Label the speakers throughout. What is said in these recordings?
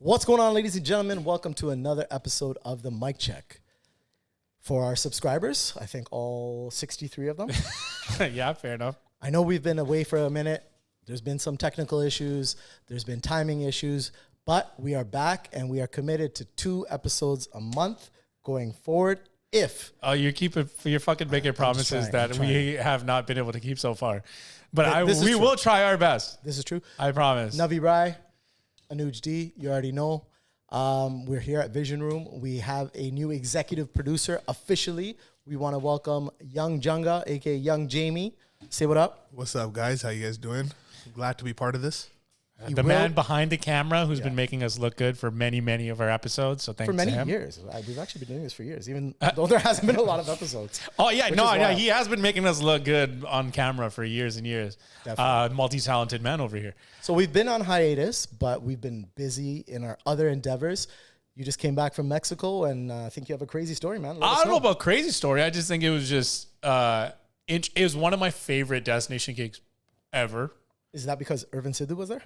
Speaker 1: What's going on, ladies and gentlemen? Welcome to another episode of the Mic Check. For our subscribers, I think all 63 of them.
Speaker 2: Yeah, fair enough.
Speaker 1: I know we've been away for a minute. There's been some technical issues. There's been timing issues. But we are back, and we are committed to 2 episodes a month going forward.
Speaker 2: You're fucking making promises that we have not been able to keep so far. But we will try our best.
Speaker 1: This is true.
Speaker 2: I promise.
Speaker 1: Navi and Anuj D, you already know. We're here at Vision Room. We have a new executive producer officially. We want to welcome Young Junga, aka Young Jamie. Say what up.
Speaker 3: What's up, guys? How you guys doing? I'm glad to be part of this.
Speaker 2: The man behind the camera who's been making us look good for many, many of our episodes. So thanks
Speaker 1: for many
Speaker 2: to him.
Speaker 1: years. We've actually been doing this for years, even though there hasn't been a lot of episodes.
Speaker 2: Oh, yeah. No, he has been making us look good on camera for years and years. Multi-talented man over here.
Speaker 1: So we've been on hiatus, but we've been busy in our other endeavors. You just came back from Mexico, and I think you have a crazy story, man.
Speaker 2: I don't know about crazy story. I just think it was just, it was one of my favorite destination gigs ever.
Speaker 1: Is that because Irvin Sidhu was there?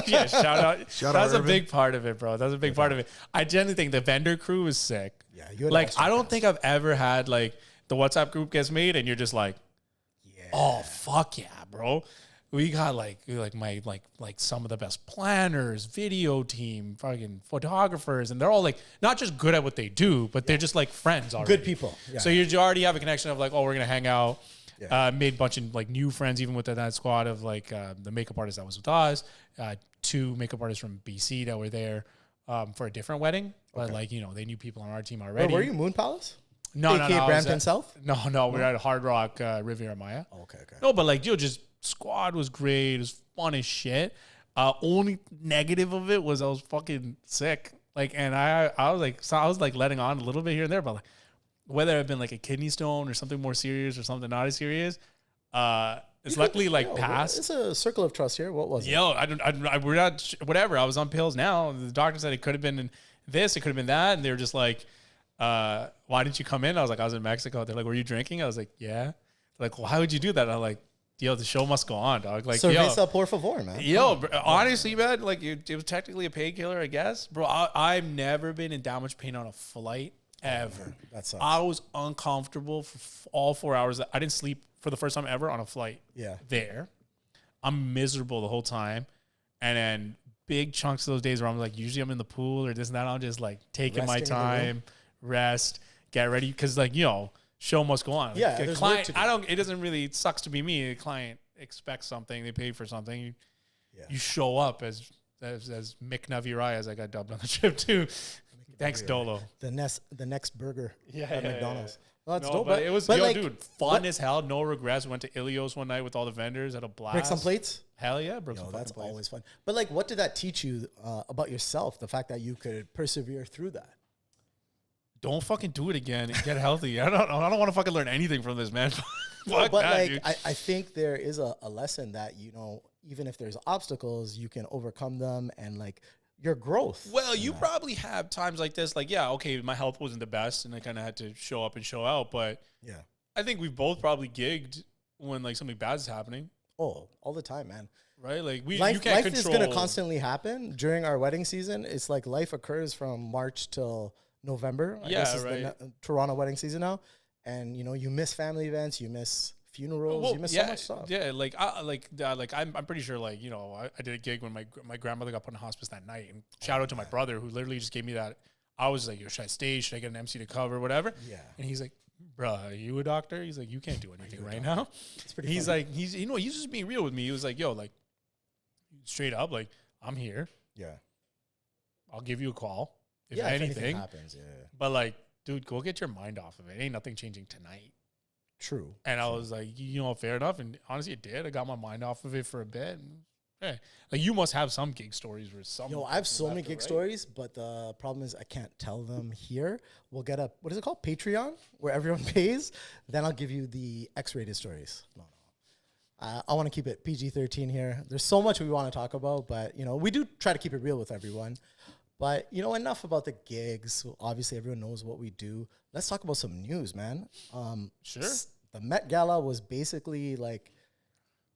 Speaker 2: Yeah, shout out. That's a
Speaker 3: Irvin.
Speaker 2: big part of it, bro. That's a big part of it. I genuinely think the vendor crew is sick.
Speaker 1: Yeah,
Speaker 2: I don't think I've ever had like the WhatsApp group gets made and you're just like, oh fuck yeah, bro. We got like some of the best planners, video team, fucking photographers, and they're all like not just good at what they do, but they're just like friends already.
Speaker 1: Good people. Yeah.
Speaker 2: So you already have a connection of like, oh, we're gonna hang out. Yeah. Made a bunch of like new friends, even with that squad of like the makeup artist that was with us, 2 makeup artists from BC that were there for a different wedding. But like, you know, they knew people on our team already.
Speaker 1: Were you Moon Palace?
Speaker 2: No,
Speaker 1: AKA Brampton South?
Speaker 2: No, we were at Hard Rock Riviera Maya.
Speaker 1: Oh, okay.
Speaker 2: No, but like, just squad was great. It was fun as shit. Only negative of it was I was fucking sick. Like, and I was like letting on a little bit here and there, but like, whether it had been like a kidney stone or something more serious or something not as serious, it's luckily passed.
Speaker 1: It's a circle of trust here. What was it?
Speaker 2: We're not, whatever. I was on pills now. The doctor said it could have been this, it could have been that. And they were just like, why didn't you come in? I was like, I was in Mexico. They're like, were you drinking? I was like, yeah. They're like, well, how would you do that? I'm like, yo, the show must go on, dog. Like,
Speaker 1: Cerveza por favor, man.
Speaker 2: Honestly, man, like it was technically a painkiller, I guess. Bro, I've never been in that much pain on a flight. Ever.
Speaker 1: That sucks.
Speaker 2: I was uncomfortable for all 4 hours. I didn't sleep for the first time ever on a flight.
Speaker 1: Yeah.
Speaker 2: There. I'm miserable the whole time. And then big chunks of those days where I'm like, usually I'm in the pool or this and that. I'm just like taking my time, rest, get ready. Because like, you know, show must go on.
Speaker 1: Yeah.
Speaker 2: Like, a client, it doesn't really, it sucks to be me. The client expects something. They pay for something. You show up as Mick Navi as I got dubbed on the trip too. Thanks, Dolo.
Speaker 1: The next burger at McDonald's.
Speaker 2: Yeah.
Speaker 1: Well, that's dope.
Speaker 2: But it was, dude, fun as hell. No regrets. Went to Ilios one night with all the vendors. Had a blast.
Speaker 1: Break some plates?
Speaker 2: Hell yeah, broke some
Speaker 1: that's
Speaker 2: plates.
Speaker 1: Always fun. But like, what did that teach you about yourself? The fact that you could persevere through that.
Speaker 2: Don't fucking do it again and get healthy. I don't want to fucking learn anything from this, man.
Speaker 1: But like, I think there is a lesson that, you know, even if there's obstacles, you can overcome them and like, your growth.
Speaker 2: Well, you probably have times like this, like, yeah, okay, my health wasn't the best and I kind of had to show up and show out. But
Speaker 1: yeah,
Speaker 2: I think we've both probably gigged when like something bad is happening.
Speaker 1: Oh, all the time, man.
Speaker 2: Right? Like
Speaker 1: life,
Speaker 2: you can't
Speaker 1: life is going to constantly happen during our wedding season. It's like life occurs from March till November. I guess is the Toronto wedding season now. And, you know, you miss family events, you miss funerals, you miss so much stuff.
Speaker 2: Yeah, I'm pretty sure, like, you know, I did a gig when my grandmother got put in hospice that night, and shout out to my brother who literally just gave me that. I was like, yo, should I stay? Should I get an MC to cover, whatever? Yeah. And he's like, bruh, are you a doctor? He's like, you can't do anything right now. It's pretty. He's funny. Like, he's just being real with me. He was like, yo, like, straight up, like, I'm here.
Speaker 1: Yeah.
Speaker 2: I'll give you a call if anything
Speaker 1: happens. Yeah.
Speaker 2: But like, dude, go get your mind off of it. Ain't nothing changing tonight.
Speaker 1: True.
Speaker 2: And I was like, you know, fair enough. And honestly, it did. I got my mind off of it for a bit. And, hey, like you must have some gig stories where some.
Speaker 1: I have so many gig stories, but the problem is I can't tell them here. We'll get a, what is it called? Patreon, where everyone pays. Then I'll give you the X-rated stories. No. I want to keep it PG-13 here. There's so much we want to talk about, but, you know, we do try to keep it real with everyone. But, you know, enough about the gigs. Obviously, everyone knows what we do. Let's talk about some news, man.
Speaker 2: Sure.
Speaker 1: The Met Gala was basically like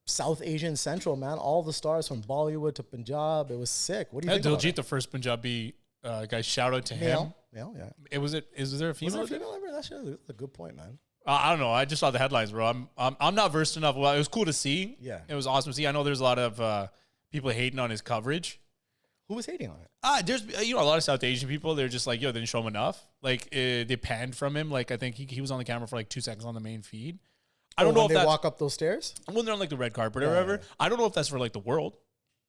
Speaker 1: South Asian Central, man. All the stars from Bollywood to Punjab. It was sick. What do you think about
Speaker 2: Diljit,
Speaker 1: it?
Speaker 2: the first Punjabi guy, shout out to him.
Speaker 1: Male, yeah.
Speaker 2: Is there a
Speaker 1: Was there
Speaker 2: female?
Speaker 1: a female member? That's a good point, man.
Speaker 2: I don't know. I just saw the headlines, bro. I'm not versed enough. Well, it was cool to see.
Speaker 1: Yeah.
Speaker 2: It was awesome to see. I know there's a lot of people hating on his coverage.
Speaker 1: Who was hating on it?
Speaker 2: There's a lot of South Asian people. They're just like, yo, they didn't show him enough. Like they panned from him. Like I think he was on the camera for like 2 seconds on the main feed. I don't know if
Speaker 1: they
Speaker 2: that's
Speaker 1: walk up those stairs.
Speaker 2: when they're on like the red carpet or whatever. I don't know if that's for like the world.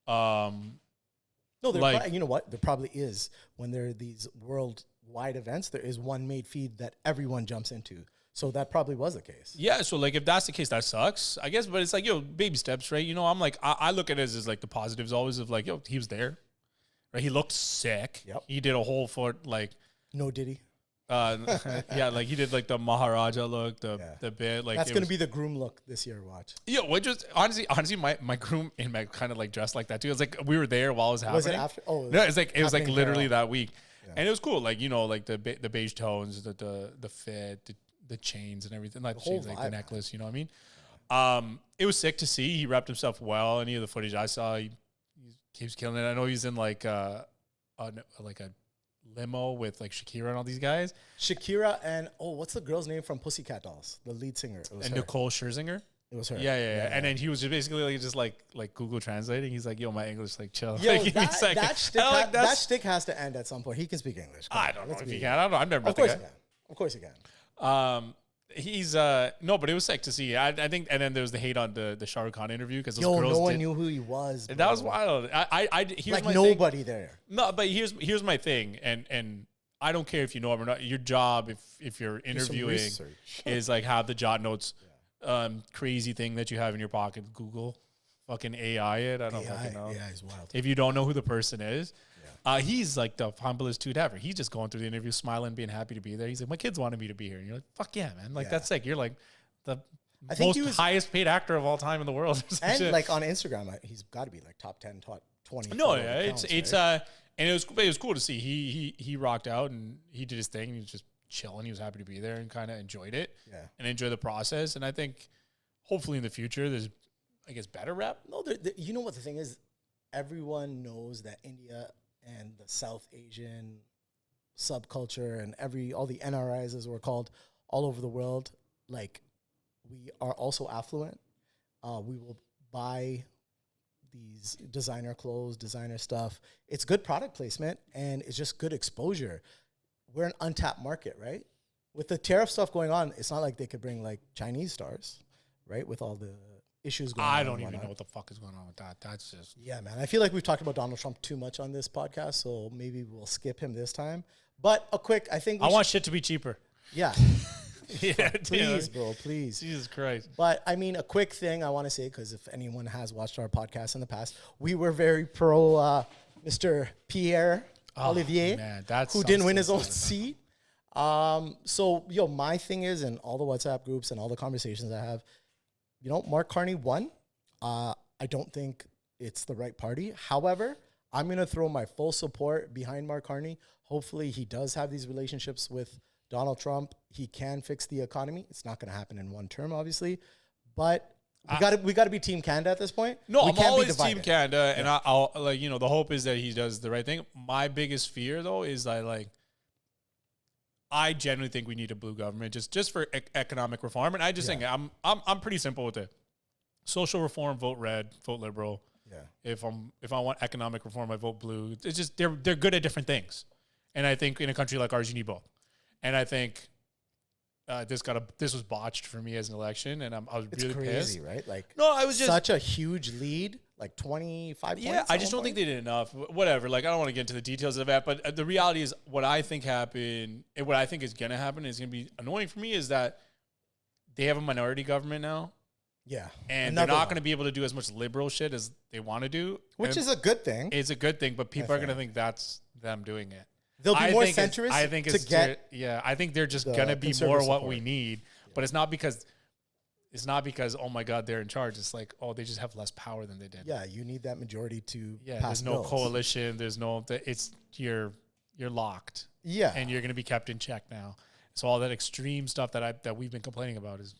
Speaker 1: No,
Speaker 2: like-
Speaker 1: you know what? There probably is. When there are these worldwide events, there is one made feed that everyone jumps into. So that probably was the case.
Speaker 2: Yeah, so like if that's the case, that sucks, I guess. But it's like, yo, baby steps, right? You know, I'm like, I look at it as like the positives always of like, yo, he was there, right? He looked sick.
Speaker 1: Yep.
Speaker 2: He did a whole foot like,
Speaker 1: No Diddy.
Speaker 2: yeah, like he did like the Maharaja look, the bit like
Speaker 1: That's gonna be the groom look this year. Watch.
Speaker 2: Yo, which was honestly, my groom and my kind of like dressed like that too. It was like we were there while it was happening.
Speaker 1: Was it after? Oh,
Speaker 2: No, it was like
Speaker 1: happening
Speaker 2: literally
Speaker 1: there.
Speaker 2: that week, and it was cool. Like like the beige tones, the fit, the chains and everything, like the
Speaker 1: whole
Speaker 2: chains, like the
Speaker 1: vibe,
Speaker 2: necklace. You know what I mean? It was sick to see. He repped himself well. Any of the footage I saw, he keeps killing it. I know he's in like a limo with like Shakira and all these guys.
Speaker 1: Shakira and what's the girl's name from Pussycat Dolls? The lead singer. It was
Speaker 2: And
Speaker 1: her.
Speaker 2: Nicole Scherzinger.
Speaker 1: It was her.
Speaker 2: Yeah. And then he was just basically just like Google translating. He's like, yo, my English, like chill.
Speaker 1: Yo,
Speaker 2: Like,
Speaker 1: that,
Speaker 2: he's like-
Speaker 1: that, shtick
Speaker 2: I'm like,
Speaker 1: that shtick has to end at some point. He can speak English. Come
Speaker 2: I
Speaker 1: on,
Speaker 2: don't know
Speaker 1: let's
Speaker 2: if
Speaker 1: be-
Speaker 2: he can. I don't know. I've never met
Speaker 1: Of course
Speaker 2: the
Speaker 1: he
Speaker 2: guy.
Speaker 1: can. Of course he can.
Speaker 2: He's no, but it was sick to see. I think, and then there was the hate on the Shah Rukh Khan interview because those
Speaker 1: Yo,
Speaker 2: girls
Speaker 1: no one
Speaker 2: did-
Speaker 1: knew who he was.
Speaker 2: That
Speaker 1: bro.
Speaker 2: was wild. Here's
Speaker 1: Like
Speaker 2: my thing.
Speaker 1: nobody there.
Speaker 2: No, but here's my thing, and I don't care if you know him or not. Your job, if you're
Speaker 1: Do some
Speaker 2: interviewing,
Speaker 1: research.
Speaker 2: is like have the jot notes, crazy thing that you have in your pocket. Google, fucking AI it. I don't fucking know.
Speaker 1: Yeah, he's wild.
Speaker 2: If you don't know who the person is, he's like the humblest dude ever. He's just going through the interview, smiling, being happy to be there. He's like, my kids wanted me to be here. And you're like, fuck yeah, man. Like, that's sick. You're like the
Speaker 1: I think
Speaker 2: most
Speaker 1: he was-
Speaker 2: highest paid actor of all time in the world. or some
Speaker 1: And
Speaker 2: shit.
Speaker 1: like on Instagram, he's got to be like top 10, top 20.
Speaker 2: no,
Speaker 1: follower
Speaker 2: yeah,
Speaker 1: accounts,
Speaker 2: it's
Speaker 1: right?
Speaker 2: and it was cool to see. He rocked out and he did his thing. He was just chilling. He was happy to be there and kind of enjoyed it.
Speaker 1: Yeah.
Speaker 2: And enjoy the process. And I think hopefully in the future there's, I guess, better rep.
Speaker 1: No, you know what the thing is? Everyone knows that India and the South Asian subculture and all the NRIs, as we're called, all over the world, like, we are also affluent. We will buy these designer clothes, designer stuff. It's good product placement, and it's just good exposure. We're an untapped market, right? With the tariff stuff going on, it's not like they could bring like Chinese stars, right? With all the issues going on.
Speaker 2: I don't
Speaker 1: and
Speaker 2: even know
Speaker 1: whatnot.
Speaker 2: what the fuck is going on with that. That's just
Speaker 1: Yeah, man. I feel like we've talked about Donald Trump too much on this podcast, so maybe we'll skip him this time. But I think
Speaker 2: I want shit to be cheaper.
Speaker 1: yeah,
Speaker 2: Yeah,
Speaker 1: please, bro, please.
Speaker 2: Jesus Christ.
Speaker 1: But I mean, a quick thing I want to say, because if anyone has watched our podcast in the past, we were very pro Mr. Pierre Olivier,
Speaker 2: man, that
Speaker 1: who
Speaker 2: sounds
Speaker 1: didn't win
Speaker 2: so
Speaker 1: his own
Speaker 2: sad.
Speaker 1: seat. So, my thing is, in all the WhatsApp groups and all the conversations I have, Mark Carney won. I don't think it's the right party. However, I'm going to throw my full support behind Mark Carney. Hopefully he does have these relationships with Donald Trump. He can fix the economy. It's not going to happen in one term, obviously, but we got to be Team Canada at this point.
Speaker 2: No,
Speaker 1: We
Speaker 2: I'm
Speaker 1: can't be
Speaker 2: always
Speaker 1: divided.
Speaker 2: Team Canada, and I'll like the hope is that he does the right thing. My biggest fear though is that I genuinely think we need a blue government just for economic reform, and I just think I'm pretty simple with it. Social reform, vote red, vote liberal.
Speaker 1: Yeah.
Speaker 2: If I want economic reform, I vote blue. It's just they're good at different things, and I think in a country like ours, you need both. And I think this was botched for me as an election, and I was
Speaker 1: It's
Speaker 2: really
Speaker 1: crazy,
Speaker 2: pissed.
Speaker 1: right? Like,
Speaker 2: No, I was just
Speaker 1: such a huge lead, like 25
Speaker 2: yeah.
Speaker 1: points.
Speaker 2: I
Speaker 1: at
Speaker 2: just
Speaker 1: one
Speaker 2: don't think
Speaker 1: point.
Speaker 2: they did enough. Whatever. Like I don't want to get into the details of that, but the reality is what I think happened, and what I think is going to happen is going to be annoying for me is that they have a minority government now.
Speaker 1: Yeah.
Speaker 2: And
Speaker 1: Another
Speaker 2: they're not
Speaker 1: one.
Speaker 2: going to be able to do as much liberal shit as they want to do.
Speaker 1: Which
Speaker 2: And
Speaker 1: is a good thing.
Speaker 2: it's a good thing, but people are going to
Speaker 1: fair.
Speaker 2: think that's them doing it.
Speaker 1: They'll be more
Speaker 2: think it's-
Speaker 1: centrist
Speaker 2: I think
Speaker 1: to
Speaker 2: it's
Speaker 1: get
Speaker 2: I think they're just
Speaker 1: the
Speaker 2: going to be more
Speaker 1: conservative
Speaker 2: what
Speaker 1: support.
Speaker 2: we need, but it's not because oh my god they're in charge. It's like they just have less power than they did.
Speaker 1: Yeah, you need that majority to
Speaker 2: Yeah,
Speaker 1: pass
Speaker 2: there's no
Speaker 1: bills.
Speaker 2: coalition. There's no. It's you're locked.
Speaker 1: Yeah.
Speaker 2: and you're going to be kept in check now. So all that extreme stuff that we've been complaining about is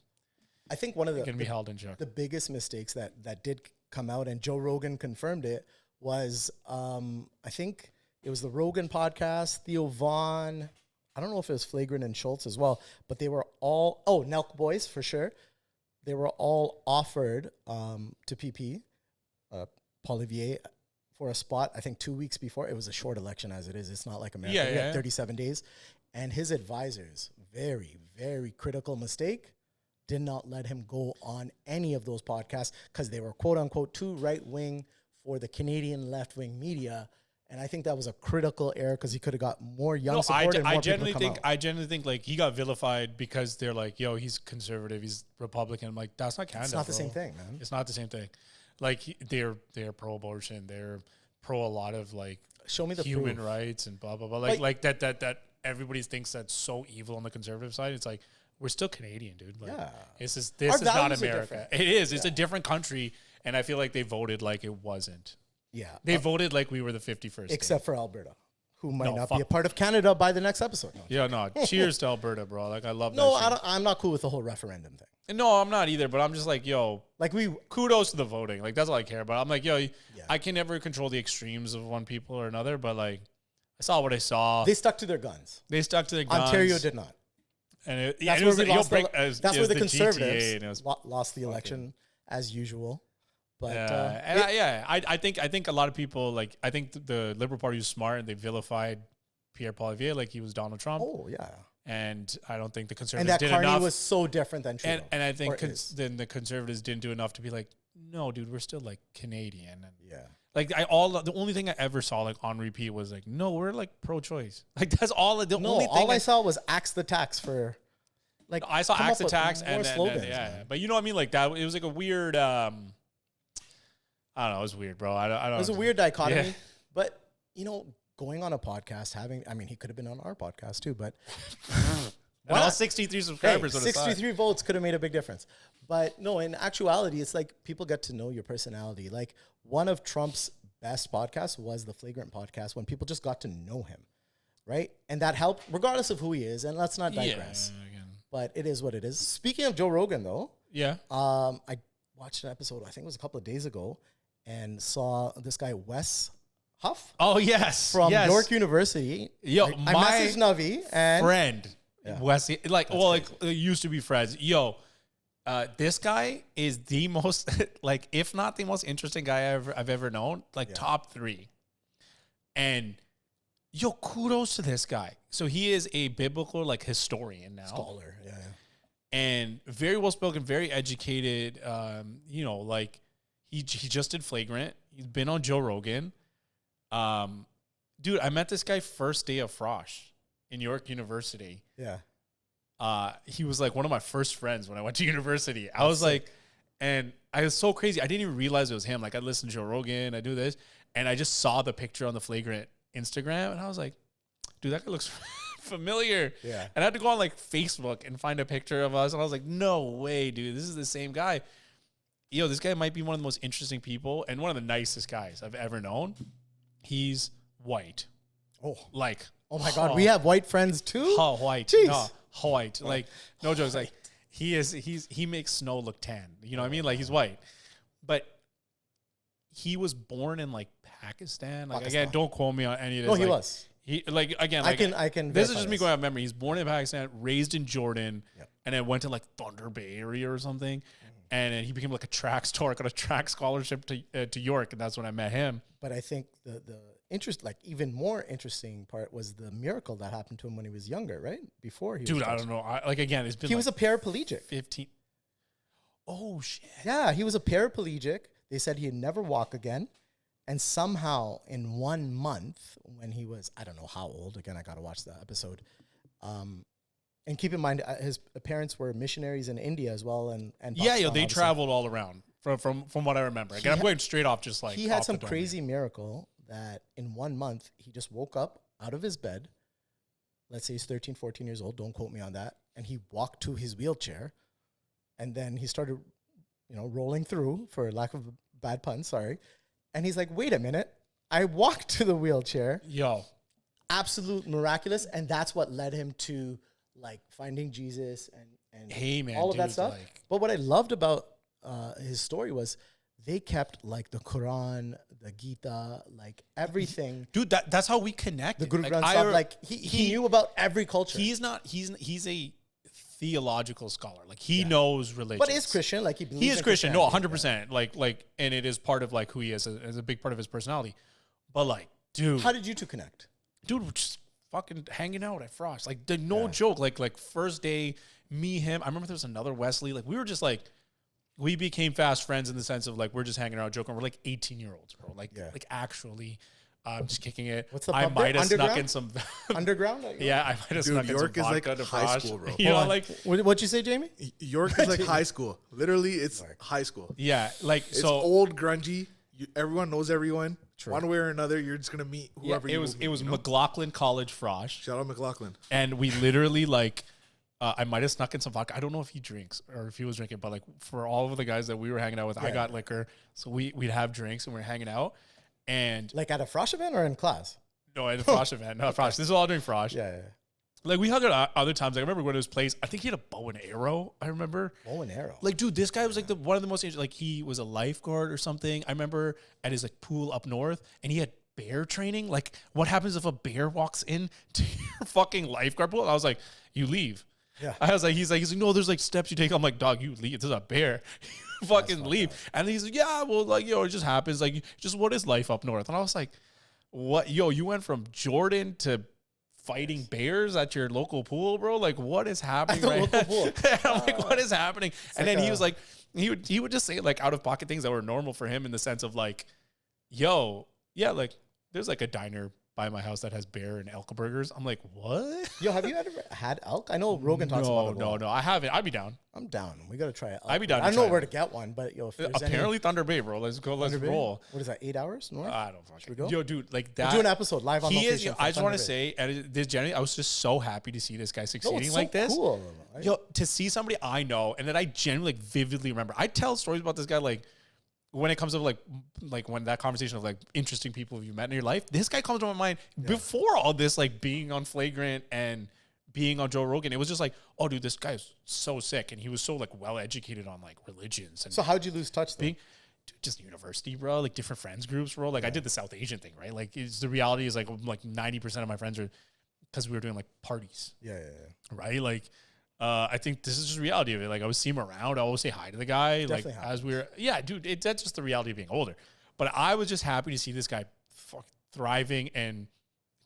Speaker 1: I think one of
Speaker 2: can be held in check.
Speaker 1: the biggest mistakes that did come out, and Joe Rogan confirmed it, was I think it was the Rogan podcast, Theo Vaughn. I don't know if it was Flagrant and Schultz as well, but they were all, Nelk Boys for sure. They were all offered to PP, Polivier, for a spot, I think 2 weeks before. It was a short election as it is. It's not like America. We had 37 days. And his advisors, very, very critical mistake, did not let him go on any of those podcasts because they were quote unquote too right wing for the Canadian left wing media. And I think that was a critical error because he could have got more young support and more people to come out.
Speaker 2: I genuinely think like he got vilified because they're like, yo, he's conservative, he's Republican. I'm like, that's not Canada.
Speaker 1: It's not the same thing, man.
Speaker 2: It's not the same thing. Like they're pro-abortion, they're pro a lot of like
Speaker 1: show me the
Speaker 2: human
Speaker 1: proof.
Speaker 2: rights and blah blah blah. Like that everybody thinks that's so evil on the conservative side. It's like we're still Canadian, dude. Like,
Speaker 1: yeah,
Speaker 2: this is not America. It is. It's a different country, and I feel like they voted like it wasn't.
Speaker 1: Yeah.
Speaker 2: They voted like we were the 51st.
Speaker 1: Except for Alberta, who might not be a part of Canada by the next episode.
Speaker 2: No. Cheers to Alberta, bro. Like, I love that.
Speaker 1: No, I'm not cool with the whole referendum thing.
Speaker 2: And no, I'm not either, but I'm just like, yo.
Speaker 1: Like,
Speaker 2: kudos to the voting. Like, that's all I care about. I'm like, yo, I can never control the extremes of one people or another, but like, I saw what I saw.
Speaker 1: They stuck to their guns. Ontario did not.
Speaker 2: And
Speaker 1: that's where the Conservatives lost the election as usual. But
Speaker 2: I think a lot of people like I think the Liberal Party was smart and they vilified Pierre Poilievre like he was Donald Trump.
Speaker 1: Oh yeah,
Speaker 2: and I don't think the Conservatives
Speaker 1: and that
Speaker 2: did
Speaker 1: Carney
Speaker 2: enough.
Speaker 1: was so different than Trudeau.
Speaker 2: And I think then the Conservatives didn't do enough to be like, no, dude, we're still like Canadian. And like the only thing I ever saw like on repeat was like, no, we're like pro-choice. Like that's all. The only thing
Speaker 1: I saw was axe the tax for. Like
Speaker 2: I saw axe the tax and slogans, but you know what I mean. Like that, it was like a weird. I don't know. It was weird, bro. I don't.
Speaker 1: It was a weird dichotomy, but going on a podcast, he could have been on our podcast too, but
Speaker 2: all 63 subscribers.
Speaker 1: 63 votes could have made a big difference. But no, in actuality, it's like people get to know your personality. Like one of Trump's best podcasts was the Flagrant podcast when people just got to know him, right? And that helped, regardless of who he is. And let's not digress. But it is what it is. Speaking of Joe Rogan, though, I watched an episode, I think it was a couple of days ago, and saw this guy, Wes Huff.
Speaker 2: Oh, yes.
Speaker 1: From York University.
Speaker 2: Yo,
Speaker 1: I messaged Navi and
Speaker 2: friend, Wes, used to be friends. Yo, this guy is the most, like, if not the most interesting guy I've ever known, like top 3. And yo, kudos to this guy. So he is a biblical like historian now.
Speaker 1: Scholar, yeah.
Speaker 2: And very well spoken, very educated. Like he just did Flagrant. He's been on Joe Rogan. Dude, I met this guy first day of Frosh in York University.
Speaker 1: Yeah.
Speaker 2: He was like one of my first friends when I went to university. I was like, and I was so crazy. I didn't even realize it was him. Like I listened to Joe Rogan, I do this, and I just saw the picture on the Flagrant Instagram, and I was like, dude, that guy looks familiar.
Speaker 1: Yeah.
Speaker 2: And I had to go on like Facebook and find a picture of us, and I was like, no way, dude, this is the same guy. Yo, this guy might be one of the most interesting people and one of the nicest guys I've ever known. He's white.
Speaker 1: Oh
Speaker 2: my
Speaker 1: God, we have white friends too.
Speaker 2: Oh, white.
Speaker 1: Jeez.
Speaker 2: No, white. Like no jokes. Like he makes snow look tan. You know what I mean? Like he's white, but he was born in like Pakistan. Like again, don't quote me on any of this.
Speaker 1: No, he
Speaker 2: like,
Speaker 1: was.
Speaker 2: He like again. Like,
Speaker 1: I can.
Speaker 2: This is just me going out of memory. He's born in Pakistan, raised in Jordan, and then went to like Thunder Bay area or something, and then he became like a track star, got a track scholarship to York, and that's when I met him.
Speaker 1: But I think the even more interesting part was the miracle that happened to him when he was younger, right? Before he.
Speaker 2: Dude, I don't know. It's been.
Speaker 1: He was a paraplegic.
Speaker 2: 15. Oh shit.
Speaker 1: Yeah, he was a paraplegic. They said he'd never walk again. And somehow in 1 month, when he was, I don't know how old, again, I got to watch the episode. And keep in mind, his parents were missionaries in India as well. And
Speaker 2: they traveled all around from what I remember. Again, I'm going straight off just like.
Speaker 1: He had some crazy miracle that in 1 month, he just woke up out of his bed. Let's say he's 13, 14 years old. Don't quote me on that. And he walked to his wheelchair. And then he started, rolling through, for lack of a bad pun, sorry. And he's like, wait a minute, I walked to the wheelchair.
Speaker 2: Yo.
Speaker 1: Absolute miraculous. And that's what led him to like finding Jesus and
Speaker 2: Hey, man,
Speaker 1: all of that
Speaker 2: dude,
Speaker 1: stuff.
Speaker 2: like-
Speaker 1: But what I loved about his story was they kept like the Quran, the Gita, like everything.
Speaker 2: Dude, that's how we connected.
Speaker 1: The Guru
Speaker 2: Like,
Speaker 1: Granth Sahib, like he knew about every culture.
Speaker 2: He's a theological scholar. Like he knows religion.
Speaker 1: But is Christian, like he believes
Speaker 2: He is
Speaker 1: in
Speaker 2: Christian. No,
Speaker 1: Christianity.
Speaker 2: 100%. Like, and it is part of like who he is as a big part of his personality. But like, dude,
Speaker 1: How did you two connect?
Speaker 2: dude, we're just fucking hanging out at Frost. Like, no joke. Like first day, me, him. I remember there was another Wesley. Like, we were just like, we became fast friends in the sense of like we're just hanging out, joking. We're like 18-year-olds, bro. Like, like actually, just kicking it.
Speaker 1: What's the
Speaker 2: I
Speaker 1: pub
Speaker 2: might
Speaker 1: there?
Speaker 2: have snuck
Speaker 1: Underground?
Speaker 2: in some.
Speaker 1: Underground?
Speaker 2: Yeah, I might have
Speaker 3: Dude,
Speaker 2: snuck in some
Speaker 3: York is like
Speaker 2: vodka to
Speaker 3: high
Speaker 2: Frost.
Speaker 3: school, bro.
Speaker 2: You know, like
Speaker 1: What'd you say, Jamie?
Speaker 3: York is like high school. Literally, it's high school.
Speaker 2: yeah, like
Speaker 3: It's
Speaker 2: so.
Speaker 3: old, grungy. Everyone knows everyone. One way or another, you're just gonna meet
Speaker 2: Yeah,
Speaker 3: whoever.
Speaker 2: it was McLaughlin College Frosh,
Speaker 3: Shout out McLaughlin.
Speaker 2: and we literally like. I might have snuck in some vodka. I don't know if he drinks or if he was drinking, but like for all of the guys that we were hanging out with, I got liquor, so we'd have drinks and we're hanging out. And
Speaker 1: Like at a Frosh event or in class?
Speaker 2: no, at the Frosh event, not Frosh. This is all during Frosh.
Speaker 1: Yeah.
Speaker 2: Like we hung out other times. Like, I remember going to his place. I think he had a bow and arrow. I remember.
Speaker 1: Bow and arrow.
Speaker 2: Like, dude, this guy was like one of the most like he was a lifeguard or something. I remember at his like pool up north, and he had bear training. Like, what happens if a bear walks in to your fucking lifeguard pool? I was like, you leave.
Speaker 1: Yeah.
Speaker 2: I was like, he's like, no, there's like steps you take. I'm like, dog, you leave. There's a bear. You fucking leave. And he's like, yeah, well, like, it just happens. Like, just what is life up north? And I was like, what? Yo, you went from Jordan to fighting bears at your local pool, bro? Like, what is happening
Speaker 1: the
Speaker 2: right
Speaker 1: local
Speaker 2: now?
Speaker 1: pool.
Speaker 2: I'm like, what is happening? And
Speaker 1: like
Speaker 2: then he was like, he would just say like out of pocket things that were normal for him in the sense of like, yo, yeah, like there's like a diner by my house that has bear and elk burgers. I'm like, what?
Speaker 1: Yo, have you ever had elk? I know Rogan talks about it.
Speaker 2: No, I haven't. I'd be down.
Speaker 1: I'm down. We gotta try it.
Speaker 2: I'd be down
Speaker 1: I
Speaker 2: to
Speaker 1: don't know
Speaker 2: try
Speaker 1: where
Speaker 2: it.
Speaker 1: to get one, but yo, if there's
Speaker 2: Apparently Thunder Bay, bro. Let's go. Let's
Speaker 1: any
Speaker 2: roll.
Speaker 1: What is that? 8 hours north?
Speaker 2: I don't fucking.
Speaker 1: we go?
Speaker 2: Yo, dude, like that.
Speaker 1: We'll do an episode live on
Speaker 2: He is.
Speaker 1: location.
Speaker 2: I just want to say, and this generally, I was just so happy to see this guy
Speaker 1: No,
Speaker 2: succeeding
Speaker 1: it's
Speaker 2: like
Speaker 1: so
Speaker 2: this.
Speaker 1: cool.
Speaker 2: Yo, to see somebody I know and that I genuinely like vividly remember. I tell stories about this guy like when it comes to like when that conversation of like interesting people you met in your life. This guy comes to my mind before all this like being on Flagrant and being on Joe Rogan. It was just like, oh, dude, this guy is so sick, and he was so like well educated on like religions and
Speaker 1: So how'd you lose touch? Though?
Speaker 2: being. Dude, just university, bro. Like different friends groups, bro. Like I did the South Asian thing, right? Like the reality is like 90% of my friends are because we were doing like parties,
Speaker 1: Yeah.
Speaker 2: right? Like, I think this is just reality of it. Like I would see him around, I always say hi to the guy.
Speaker 1: Definitely
Speaker 2: like
Speaker 1: happens.
Speaker 2: as we were, yeah, dude. That's just the reality of being older. But I was just happy to see this guy thriving and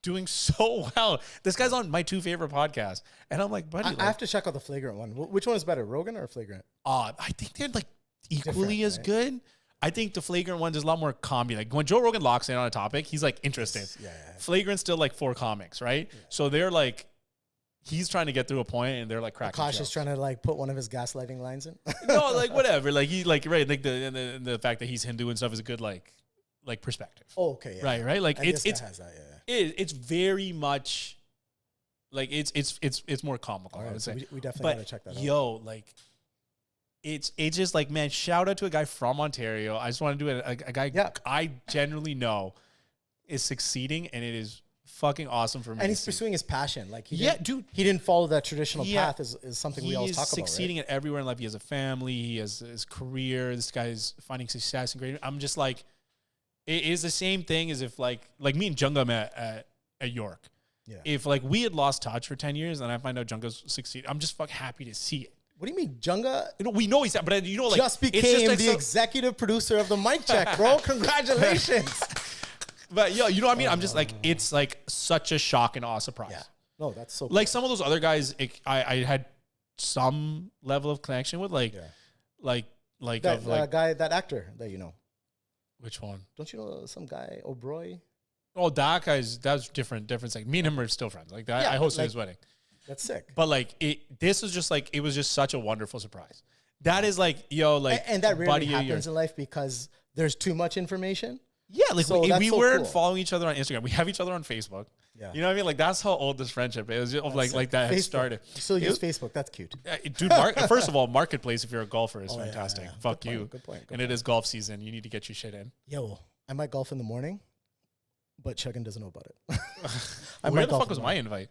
Speaker 2: doing so well. This guy's on my two favorite podcasts, and I'm like, buddy,
Speaker 1: I have to check out the Flagrant one. Which one is better, Rogan or Flagrant?
Speaker 2: I think they're like equally
Speaker 1: Different,
Speaker 2: as
Speaker 1: right?
Speaker 2: good. I think the Flagrant one is a lot more comedy. Like when Joe Rogan locks in on a topic, he's like interested.
Speaker 1: Yeah.
Speaker 2: Flagrant's still like 4 comics, right? Yeah. So they're like, he's trying to get through a point, and they're like cracking
Speaker 1: Akash is
Speaker 2: jokes.
Speaker 1: trying to like put one of his gaslighting lines in.
Speaker 2: No, like whatever. Like he like right, like the fact that he's Hindu and stuff is a good like perspective.
Speaker 1: Oh, okay. Yeah.
Speaker 2: Right. Like
Speaker 1: And
Speaker 2: it's
Speaker 1: this guy has that,
Speaker 2: it's very much like it's more comical.
Speaker 1: All
Speaker 2: I
Speaker 1: right,
Speaker 2: would
Speaker 1: so
Speaker 2: say.
Speaker 1: we definitely
Speaker 2: But
Speaker 1: gotta check that out.
Speaker 2: yo, like it's just like, man, shout out to a guy from Ontario. I just want to do it. A guy I generally know is succeeding, and it is fucking awesome for me.
Speaker 1: And he's pursuing his passion. Like he
Speaker 2: he
Speaker 1: didn't follow that traditional
Speaker 2: Yeah.
Speaker 1: path is something we always
Speaker 2: He's
Speaker 1: talk about.
Speaker 2: succeeding at everywhere in life. He has a family. He has his career. This guy's finding success and great. I'm just like, it is the same thing as if like me and Junga met at York.
Speaker 1: Yeah.
Speaker 2: If like we had lost touch for 10 years and I find out Junga's succeeding, I'm just fucking happy to see it.
Speaker 1: What do you mean, Junga
Speaker 2: You know, we know he's that, but you know, like
Speaker 1: just
Speaker 2: it's
Speaker 1: became
Speaker 2: like
Speaker 1: the executive producer of the Mic Cheque, bro? Congratulations.
Speaker 2: But yo, you know what I mean? I'm just like, it's like such a shock and awe surprise.
Speaker 1: Yeah. No, that's so
Speaker 2: Like some of those other guys, I had some level of connection with, like, like
Speaker 1: that guy, that actor that you know.
Speaker 2: which one?
Speaker 1: Don't you know some guy, O'Broy?
Speaker 2: Oh, that's different. Like me and him are still friends. Like that,
Speaker 1: Yeah,
Speaker 2: I hosted
Speaker 1: like-
Speaker 2: his wedding.
Speaker 1: That's sick.
Speaker 2: But like this was just like, it was just such a wonderful surprise. That is like, yo, like,
Speaker 1: And that rarely
Speaker 2: buddy of
Speaker 1: happens
Speaker 2: yours.
Speaker 1: in life because there's too much information.
Speaker 2: Yeah, like
Speaker 1: So
Speaker 2: we
Speaker 1: that's so
Speaker 2: weren't
Speaker 1: cool.
Speaker 2: following each other on Instagram. We have each other on Facebook.
Speaker 1: Yeah.
Speaker 2: You know what I mean? Like that's how old this friendship is. Like that had
Speaker 1: Facebook.
Speaker 2: started.
Speaker 1: You still use Facebook. That's cute.
Speaker 2: Dude, first of all, Marketplace, if you're a golfer, is fantastic.
Speaker 1: yeah.
Speaker 2: Fuck
Speaker 1: Good
Speaker 2: you.
Speaker 1: point, good point, good
Speaker 2: And it is golf season. You need to get your shit in.
Speaker 1: Yo, I might golf in the morning. but Chuggin doesn't know about it.
Speaker 2: Where the fuck was my invite?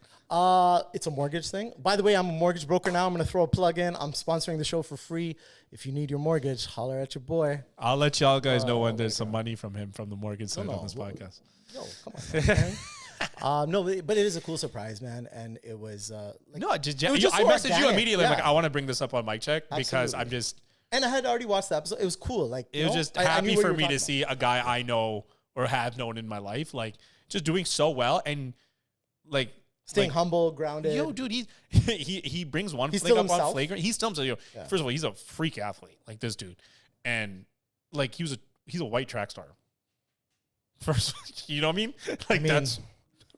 Speaker 1: It's a mortgage thing. By the way, I'm a mortgage broker now. I'm going to throw a plug in. I'm sponsoring the show for free. If you need your mortgage, holler at your boy.
Speaker 2: I'll let y'all guys know when there's some money from him from the mortgage side on this podcast.
Speaker 1: Yo, come on, man. No, but it is a cool surprise, man. And it was like,
Speaker 2: no, just I
Speaker 1: so
Speaker 2: messaged you
Speaker 1: organic.
Speaker 2: immediately.
Speaker 1: Yeah.
Speaker 2: Like, I want to bring this up on Mic Cheque because
Speaker 1: Absolutely.
Speaker 2: I'm just.
Speaker 1: And I had already watched the episode. It was cool. Like
Speaker 2: It was just happy for me to see a guy I know or have known in my life, like just doing so well and like
Speaker 1: staying humble, grounded.
Speaker 2: Yo, dude, he brings one
Speaker 1: He's
Speaker 2: fling
Speaker 1: still
Speaker 2: up on
Speaker 1: himself.
Speaker 2: flagrant. He still himself. First of all, he's a freak athlete, like this dude, and like he's a white track star. First, you know what I mean? Like that's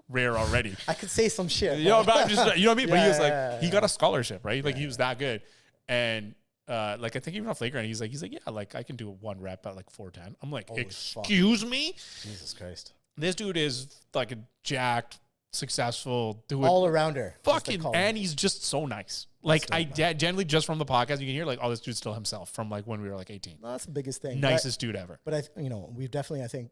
Speaker 2: rare already.
Speaker 1: I could say some shit.
Speaker 2: You know, but I'm just, you know what I mean? But he was like, he got a
Speaker 1: yeah.
Speaker 2: scholarship, right? Like he was that good, and. Like I think even on flagrant, he's like, yeah, like I can do one rep at like 410. I'm like,
Speaker 1: Holy
Speaker 2: excuse me,
Speaker 1: Jesus Christ!
Speaker 2: this dude is like a jacked, successful dude,
Speaker 1: All arounder.
Speaker 2: fucking, and he's just so nice. Like
Speaker 1: That's dope,
Speaker 2: generally just from the podcast, you can hear like, oh, this dude's still himself from like when we were like 18.
Speaker 1: No, that's the biggest thing.
Speaker 2: Nicest dude ever.
Speaker 1: But we've definitely, I think,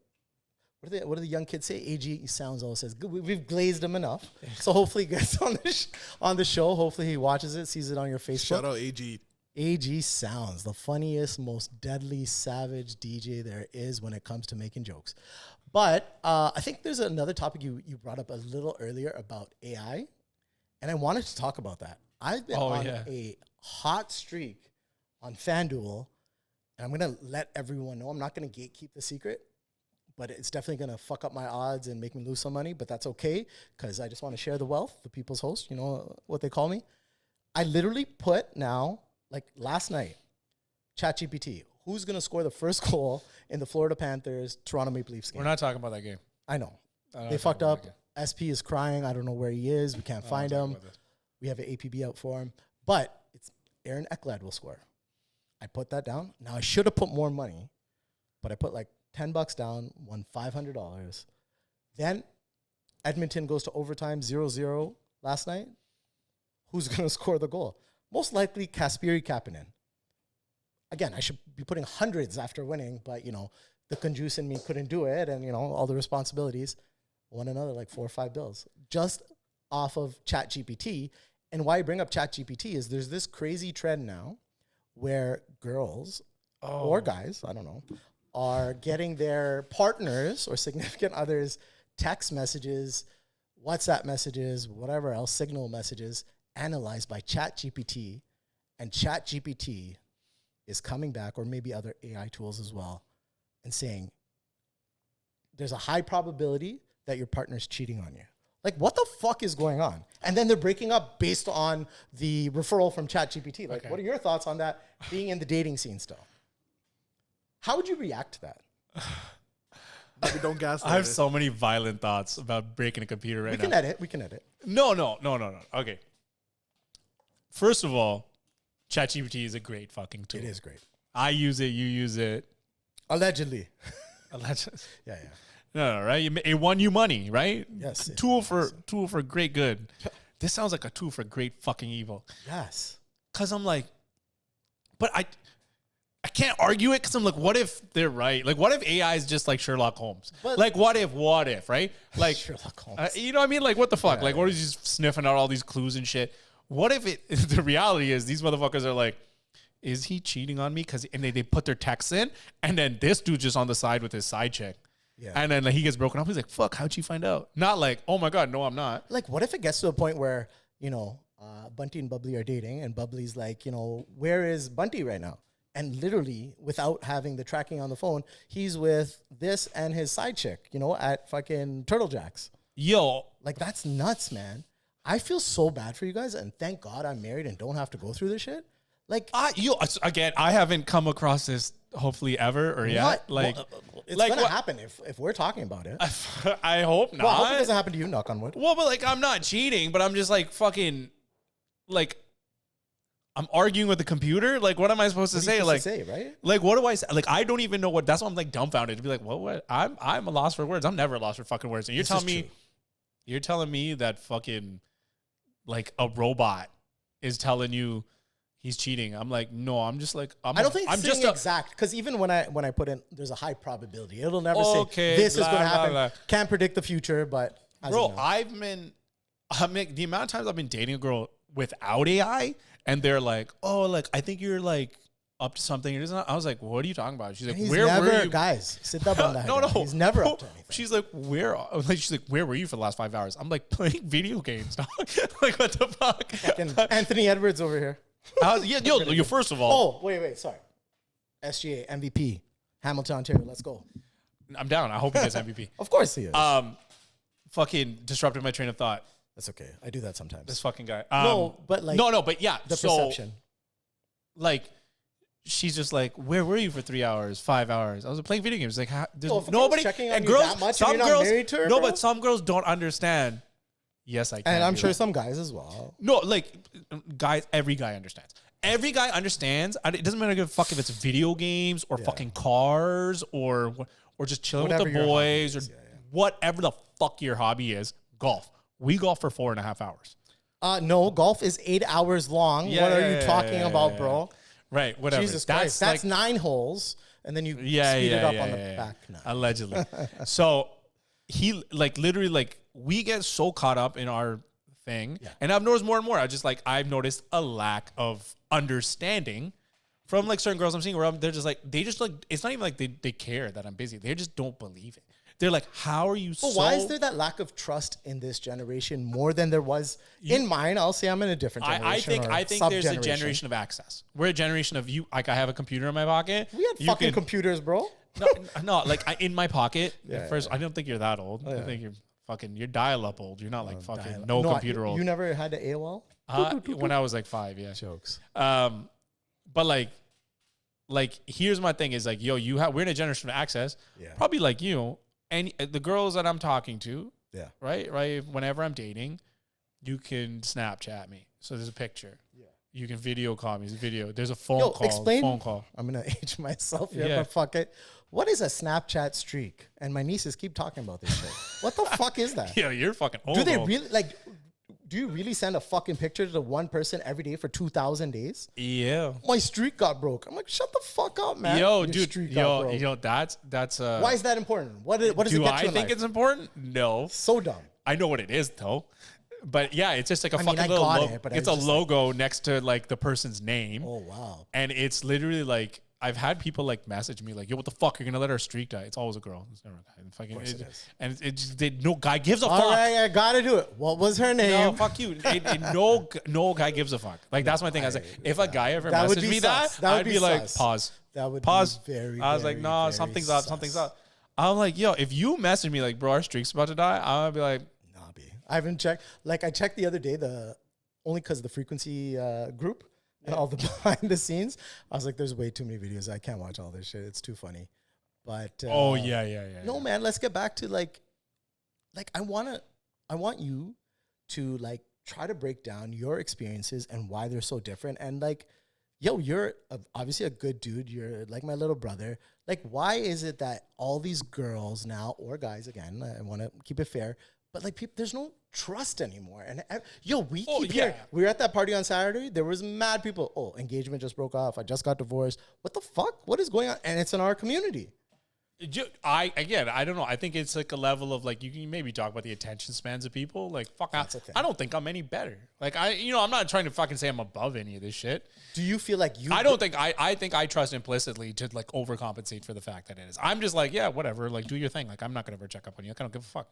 Speaker 1: what do the young kids say? AG Sounds always says, good, we've glazed him enough. So hopefully he gets on the show. Hopefully he watches it, sees it on your Facebook.
Speaker 3: Shout out AG.
Speaker 1: AG Sounds, the funniest, most deadly, savage DJ there is when it comes to making jokes. But I think there's another topic you brought up a little earlier about AI, and I wanted to talk about that. I've been on a hot streak on FanDuel, and I'm going to let everyone know. I'm not going to gatekeep the secret, but it's definitely going to fuck up my odds and make me lose some money, but that's okay because I just want to share the wealth, the people's host, you know what they call me. I literally put now... Like last night, ChatGPT, who's going to score the first goal in the Florida Panthers Toronto Maple Leafs game?
Speaker 2: We're not talking about that game.
Speaker 1: I know. They fucked up. SP is crying. I don't know where he is. We can't find him. We have an APB out for him. But it's Aaron Ekblad will score. I put that down. Now, I should have put more money, but I put like $10 down, won $500. Then Edmonton goes to overtime 0-0 last night. Who's going to score the goal? Most likely Kasperi Kapanen. Again, I should be putting hundreds after winning, but, the conjuice in me couldn't do it, and, all the responsibilities. Won another like 4 or 5 bills just off of ChatGPT. And why I bring up ChatGPT is there's this crazy trend now where girls or guys, I don't know, are getting their partners or significant others text messages, WhatsApp messages, whatever else, Signal messages, analyzed by ChatGPT, and ChatGPT is coming back, or maybe other AI tools as well, and saying there's a high probability that your partner's cheating on you. Like, what the fuck is going on? And then they're breaking up based on the referral from ChatGPT. Like, what are your thoughts on that being in the dating scene still? How would you react to that?
Speaker 3: Maybe don't gaslight
Speaker 2: I have
Speaker 3: it.
Speaker 2: so many violent thoughts about breaking a computer right now.
Speaker 1: We can edit.
Speaker 2: No. Okay. First of all, ChatGPT is a great fucking tool.
Speaker 1: It is great.
Speaker 2: I use it. You use it.
Speaker 1: Allegedly. Yeah.
Speaker 2: No, right? It won you money, right?
Speaker 1: Yes.
Speaker 2: Tool for great good. This sounds like a tool for great fucking evil.
Speaker 1: Yes.
Speaker 2: Because I'm like, but I can't argue it because I'm like, what if they're right? Like, what if AI is just like Sherlock Holmes?
Speaker 1: But
Speaker 2: like, what if, right? Like,
Speaker 1: Sherlock Holmes.
Speaker 2: you know what I mean? Like, what the fuck? Like, what is he just sniffing out all these clues and shit? What if the reality is these motherfuckers are like, is he cheating on me? And they put their texts in, and then this dude just on the side with his side chick. Yeah. And then like, he gets broken up. He's like, fuck, how'd you find out? Not like, oh my God, no, I'm not.
Speaker 1: Like, what if it gets to a point where, Bunty and Bubbly are dating, and Bubbly's like, where is Bunty right now? And literally, without having the tracking on the phone, he's with this and his side chick, at fucking Turtle Jacks.
Speaker 2: Yo.
Speaker 1: Like, that's nuts, man. I feel so bad for you guys, and thank God I'm married and don't have to go through this shit. Like,
Speaker 2: again, I haven't come across this hopefully ever or yet. Like,
Speaker 1: it's gonna happen if we're talking about it.
Speaker 2: I hope not.
Speaker 1: Well, I hope it doesn't happen to you. Knock on wood.
Speaker 2: Well, but like, I'm not cheating, but I'm just like fucking, like, I'm arguing with the computer. Like, what am I supposed to say? Like,
Speaker 1: right?
Speaker 2: Like, what do I say? Like, I don't even know what. That's why I'm like dumbfounded to be like, what? I'm a loss for words. I'm never a loss for fucking words. And you're telling me that fucking like a robot is telling you he's cheating. I'm like, no, I'm just like,
Speaker 1: I don't think it's saying exact, because even when I put in, there's a high probability. It'll never say this is going to happen. Blah. Can't predict the future, but
Speaker 2: bro, the amount of times I've been dating a girl without AI, and they're like, oh, like I think you're like up to something. I was like, what are you talking about? She's like, where were you?
Speaker 1: Guys, sit up on that.
Speaker 2: No,
Speaker 1: he's never up to anything.
Speaker 2: She's like, she's like, where were you for the last 5 hours? I'm like, playing video games. Like, what the fuck?
Speaker 1: Anthony Edwards over here.
Speaker 2: Yo, first of all.
Speaker 1: Oh, wait, sorry. SGA MVP, Hamilton, Ontario. Let's go.
Speaker 2: I'm down. I hope he gets MVP.
Speaker 1: Of course he is.
Speaker 2: Fucking disrupted my train of thought.
Speaker 1: That's okay. I do that sometimes.
Speaker 2: This fucking guy.
Speaker 1: But
Speaker 2: yeah.
Speaker 1: The perception.
Speaker 2: Like, she's just like, where were you for 3 hours, 5 hours? I was playing video games. Like, there's nobody.
Speaker 1: Checking on girls, that much some girls, married to her,
Speaker 2: no, but some girls don't understand. Yes, I can.
Speaker 1: And I'm sure some guys as well.
Speaker 2: No, like guys, every guy understands. Every guy understands. It doesn't matter if fuck if it's video games or fucking cars or just chilling with the boys or whatever the fuck your hobby is. Golf. We golf for 4.5 hours.
Speaker 1: No, golf is 8 hours long. What are you talking about, bro?
Speaker 2: Right, whatever.
Speaker 1: Jesus Christ. That's like 9 holes, and then you speed it up on the back. No.
Speaker 2: Allegedly. So he like literally like we get so caught up in our thing, and I've noticed more and more. I've noticed a lack of understanding from like certain girls I'm seeing where they're just like it's not even like they care that I'm busy. They just don't believe it. They're like, how are you so...
Speaker 1: Why is there that lack of trust in this generation more than there was in mine? I'll say I'm in a different generation.
Speaker 2: I think there's a generation of access. We're a generation of you. Like I have a computer in my pocket.
Speaker 1: We had fucking computers, bro.
Speaker 2: No, like in my pocket. First, I don't think you're that old. I think you're dial-up old. You're not like fucking computer old.
Speaker 1: You never had the AOL?
Speaker 2: When I was like 5, yeah.
Speaker 1: Jokes.
Speaker 2: But like here's my thing is like, yo, we're in a generation of access. Yeah. Probably like you. And the girls that I'm talking to, right. Whenever I'm dating, you can Snapchat me. So there's a picture. Yeah. You can video call me. There's a video. There's a phone call.
Speaker 1: Explain.
Speaker 2: Phone call.
Speaker 1: I'm gonna age myself here, but fuck it. What is a Snapchat streak? And my nieces keep talking about this shit. What the fuck is that?
Speaker 2: Yeah, you're fucking old.
Speaker 1: Do they really like? Do you really send a fucking picture to one person every day for 2,000 days?
Speaker 2: Yeah.
Speaker 1: My streak got broke. I'm like, shut the fuck up, man.
Speaker 2: Yo, dude. That's
Speaker 1: why is that important? What does it get you in life?
Speaker 2: Do I think it's important? No.
Speaker 1: So dumb.
Speaker 2: I know what it is though. But yeah, it's just like a fucking little logo. It's a logo next to like the person's name.
Speaker 1: Oh wow.
Speaker 2: And it's literally like I've had people like message me like, yo, what the fuck? You're gonna let our streak die? It's always a girl. It's never a guy. No guy gives a fuck.
Speaker 1: All right, I gotta do it. What was her name?
Speaker 2: No, fuck you. No guy gives a fuck. Like that's my thing. I was like, if a guy ever messaged me that, I'd be like, pause.
Speaker 1: That would
Speaker 2: pause.
Speaker 1: Be very.
Speaker 2: I was like, no, something's up. Something's up. I'm like, yo, if you message me like, bro, our streak's about to die, I'll be like,
Speaker 1: nah, B. I haven't checked. Like I checked the other day, only because of the frequency group. And all the behind the scenes, I was like, "There's way too many videos. I can't watch all this shit. It's too funny." But
Speaker 2: yeah.
Speaker 1: No, man. Let's get back to like I want you to like try to break down your experiences and why they're so different. And like, yo, you're obviously a good dude. You're like my little brother. Like, why is it that all these girls now or guys again? I want to keep it fair. But like, there's no trust anymore. And we keep hearing. We were at that party on Saturday. There was mad people. Oh, engagement just broke off. I just got divorced. What the fuck? What is going on? And it's in our community.
Speaker 2: I don't know. I think it's like a level of like you can maybe talk about the attention spans of people. Like fuck, I don't think I'm any better. Like I'm not trying to fucking say I'm above any of this shit.
Speaker 1: Do you feel like you?
Speaker 2: I think I trust implicitly to like overcompensate for the fact that it is. I'm just like whatever. Like do your thing. Like I'm not gonna ever check up on you. I don't give a fuck.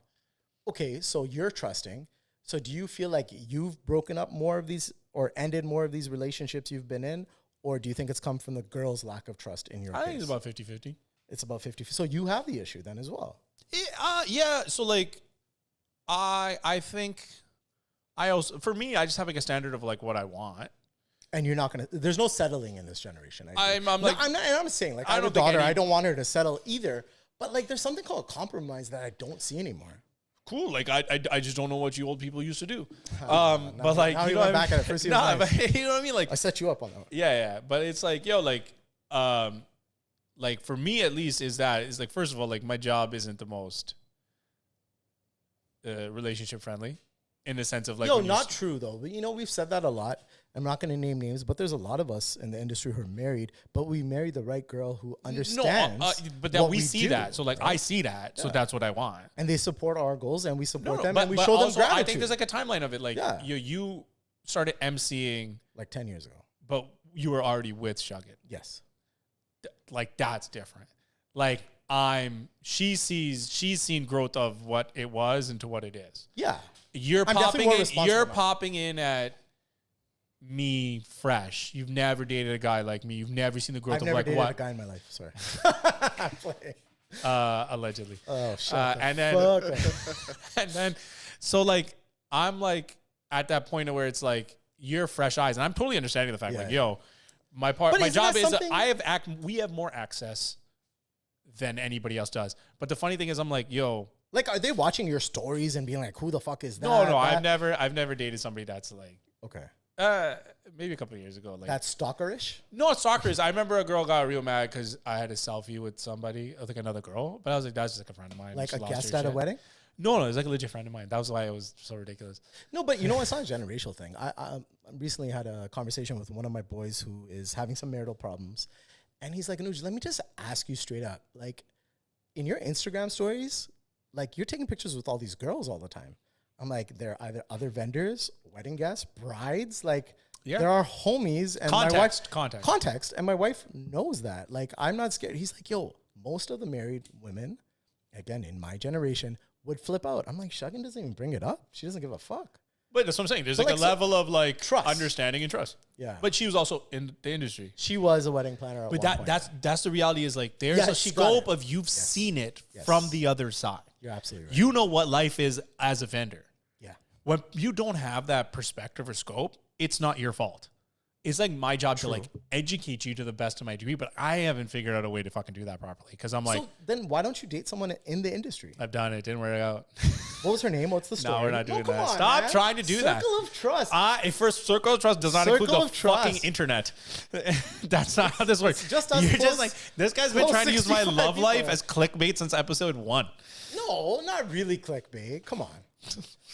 Speaker 1: Okay, so you're trusting. So do you feel like you've broken up more of these or ended more of these relationships you've been in? Or do you think it's come from the girl's lack of trust in your case?
Speaker 2: I think it's about 50-50.
Speaker 1: It's about 50. So you have the issue then as well.
Speaker 2: Yeah. So like, I think I also, for me, I just have like a standard of like what I want.
Speaker 1: And you're not going to, there's no settling in this generation.
Speaker 2: I'm
Speaker 1: saying like I have a daughter. I don't want her to settle either. But like there's something called compromise that I don't see anymore.
Speaker 2: Cool. Like I just don't know what you old people used to do. But like
Speaker 1: now you went back at it first.
Speaker 2: Nah, but you know what I mean? Like
Speaker 1: I set you up on that.
Speaker 2: Yeah. But it's like, yo, like for me at least is like first of all, like my job isn't the most relationship friendly in the sense of like
Speaker 1: not true though. But we've said that a lot. I'm not going to name names, but there's a lot of us in the industry who are married, but we marry the right girl who understands.
Speaker 2: But then
Speaker 1: what
Speaker 2: we see
Speaker 1: do,
Speaker 2: that. So like,
Speaker 1: right?
Speaker 2: I see that. So that's what I want.
Speaker 1: And they support our goals, and we support them,
Speaker 2: but,
Speaker 1: and we
Speaker 2: but
Speaker 1: show them
Speaker 2: also,
Speaker 1: gratitude.
Speaker 2: I think there's like a timeline of it. Like you started emceeing
Speaker 1: like 10 years ago.
Speaker 2: but you were already with Shuggin.
Speaker 1: Yes.
Speaker 2: Like that's different. Like she's seen growth of what it was into what it is.
Speaker 1: Yeah.
Speaker 2: You're popping in at me fresh. You've never dated a guy like me. You've never seen the growth
Speaker 1: I've
Speaker 2: of
Speaker 1: never
Speaker 2: like
Speaker 1: dated
Speaker 2: what
Speaker 1: a guy in my life. Sorry. I'm playing.
Speaker 2: Allegedly.
Speaker 1: Oh shit.
Speaker 2: And then so like I'm like at that point where it's like you're fresh eyes, and I'm totally understanding the fact like yo, my job is we have more access than anybody else does. But the funny thing is I'm like, yo,
Speaker 1: like, are they watching your stories and being like, who the fuck is that?
Speaker 2: No, I've never dated somebody that's like,
Speaker 1: okay.
Speaker 2: Maybe a couple of years ago. Like
Speaker 1: that's stalkerish?
Speaker 2: No, it's stalkerish. I remember a girl got real mad because I had a selfie with somebody, I think another girl. But I was like, that's just like a friend of mine.
Speaker 1: Like a guest at a wedding?
Speaker 2: No, it was like a legit friend of mine. That was why it was so ridiculous.
Speaker 1: No, but you know, it's not a generational thing. I recently had a conversation with one of my boys who is having some marital problems. And he's like, Anuj, let me just ask you straight up. Like, in your Instagram stories, like, you're taking pictures with all these girls all the time. I'm like, they're either other vendors, wedding guests, brides. Like, there are homies. And context. And my wife knows that. Like, I'm not scared. He's like, yo, most of the married women, again, in my generation, would flip out. I'm like, Shuggin doesn't even bring it up. She doesn't give a fuck.
Speaker 2: But that's what I'm saying. There's like a level of like
Speaker 1: trust,
Speaker 2: understanding and trust.
Speaker 1: Yeah.
Speaker 2: But she was also in the industry.
Speaker 1: She was a wedding planner at one point.
Speaker 2: That's the reality is like there's a scope of you've seen it from the other side.
Speaker 1: You're absolutely right.
Speaker 2: You know what life is as a vendor.
Speaker 1: Yeah.
Speaker 2: When you don't have that perspective or scope, it's not your fault. It's like my job to like educate you to the best of my degree, but I haven't figured out a way to fucking do that properly. Because I'm like,
Speaker 1: so then why don't you date someone in the industry?
Speaker 2: I've done it. Didn't work out.
Speaker 1: What was her name? What's the story?
Speaker 2: No, we're not doing that.
Speaker 1: On,
Speaker 2: Stop
Speaker 1: man.
Speaker 2: trying to do that.
Speaker 1: Circle of trust.
Speaker 2: First, circle of trust does not include the fucking internet. That's not how this works.
Speaker 1: Just us.
Speaker 2: You're just like, this guy's been trying to use my love
Speaker 1: people.
Speaker 2: life as clickbait since episode 1.
Speaker 1: No, not really clickbait. Come on.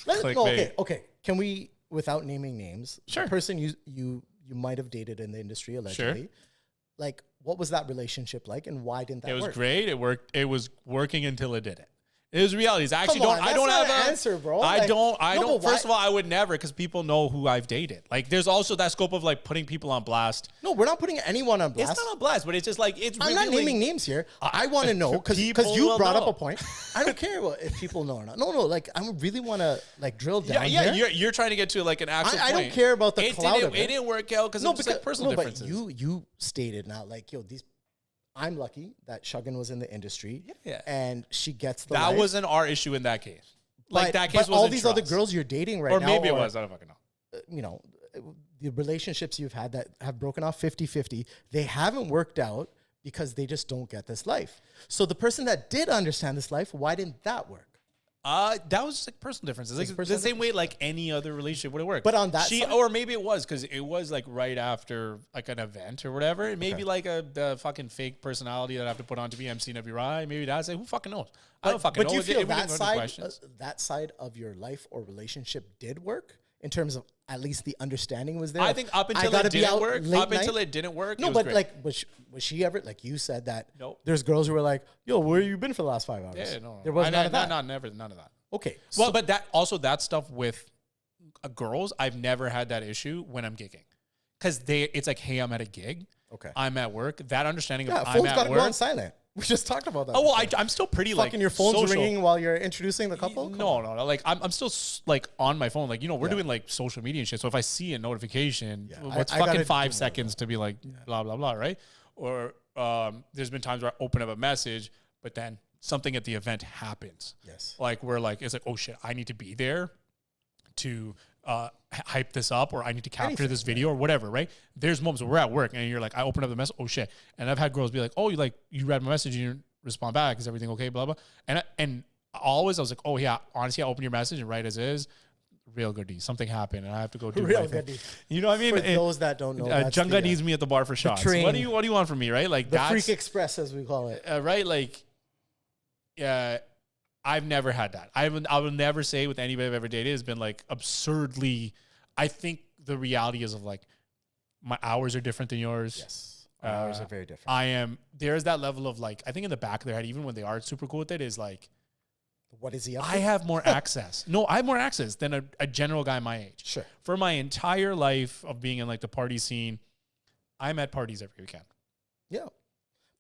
Speaker 2: Clickbait.
Speaker 1: Okay. Can we, without naming names,
Speaker 2: sure.
Speaker 1: The person you might have dated in the industry allegedly,
Speaker 2: sure.
Speaker 1: Like, what was that relationship like, and why didn't that work?
Speaker 2: It was great. It worked. It was working until it didn't. It was realities. I actually
Speaker 1: I don't have an answer, bro.
Speaker 2: I don't. First of all, I would never, because people know who I've dated. Like, there's also that scope of like putting people on blast.
Speaker 1: No, we're not putting anyone on blast.
Speaker 2: It's not on blast, but it's just like it's.
Speaker 1: I'm not naming names here. I want to know because you brought up a point. I don't care if people know or not. No. Like, I really want to like drill down.
Speaker 2: Yeah.
Speaker 1: Here.
Speaker 2: You're trying to get to like an actual.
Speaker 1: I don't care about the clout of it.
Speaker 2: It didn't work out because it was like personal differences.
Speaker 1: But you stated now, like, yo, these. I'm lucky that Shuggin was in the industry, and she gets the.
Speaker 2: That wasn't our issue in that case. Like that case,
Speaker 1: all these other girls you're dating right now,
Speaker 2: or maybe it was. I don't fucking know.
Speaker 1: You know, the relationships you've had that have broken off 50-50, they haven't worked out because they just don't get this life. So the person that did understand this life, why didn't that work?
Speaker 2: That was just like personal differences. Like the same way like any other relationship would have worked.
Speaker 1: But on that side?
Speaker 2: Or maybe it was because it was like right after like an event or whatever. It may be like the fucking fake personality that I have to put on to be MC every ride. Maybe that's like, who fucking knows? I don't fucking know.
Speaker 1: But do you feel that side of your life or relationship did work in terms of at least the understanding was there?
Speaker 2: I think up until it didn't work. Until it didn't work.
Speaker 1: No, but like, was she ever, like you said that there's girls who were like, yo, where you been for the last 5 hours?
Speaker 2: Yeah, no.
Speaker 1: There was none of that.
Speaker 2: None of that.
Speaker 1: Okay.
Speaker 2: Well, but that stuff with girls, I've never had that issue when I'm gigging. Because it's like, hey, I'm at a gig.
Speaker 1: Okay.
Speaker 2: I'm at work. That understanding of I'm
Speaker 1: phone's
Speaker 2: at
Speaker 1: gotta
Speaker 2: work.
Speaker 1: Go on silent. We just talked about that.
Speaker 2: Oh, well, I'm still pretty like
Speaker 1: fucking your phone's
Speaker 2: social.
Speaker 1: ringing while you're introducing the couple?
Speaker 2: No. Like I'm still like on my phone. Like, you know, we're doing like social media and shit. So if I see a notification, what's fucking 5 seconds to be like blah, blah, blah, right? Or there's been times where I open up a message, but then something at the event happens.
Speaker 1: Yes.
Speaker 2: Like we're like, it's like, oh shit, I need to be there to hype this up, or I need to capture this video or whatever, right? There's moments where we're at work and you're like, I open up the message, oh shit. And I've had girls be like, oh, you read my message and you respond back. Is everything okay? Blah, blah. And always I was like, oh yeah, honestly, I open your message and right as is, real goodie. Something happened and I have to go do
Speaker 1: real goodie.
Speaker 2: You know what I mean?
Speaker 1: For those that don't know,
Speaker 2: Junga needs me at the bar for shots. What do you want from me, right? Like
Speaker 1: the Freak Express, as we call it.
Speaker 2: Right? Like, I've never had that. I will never say with anybody I've ever dated has been like absurdly. I think the reality is of like My hours are different than yours.
Speaker 1: Yes. Our hours are very different.
Speaker 2: There's that level of like, I think in the back of their head, even when they are super cool with it, is like,
Speaker 1: what is he up to?
Speaker 2: I have more access. No, I have more access than a general guy my age.
Speaker 1: Sure.
Speaker 2: For my entire life of being in like the party scene, I'm at parties every weekend.
Speaker 1: Yeah.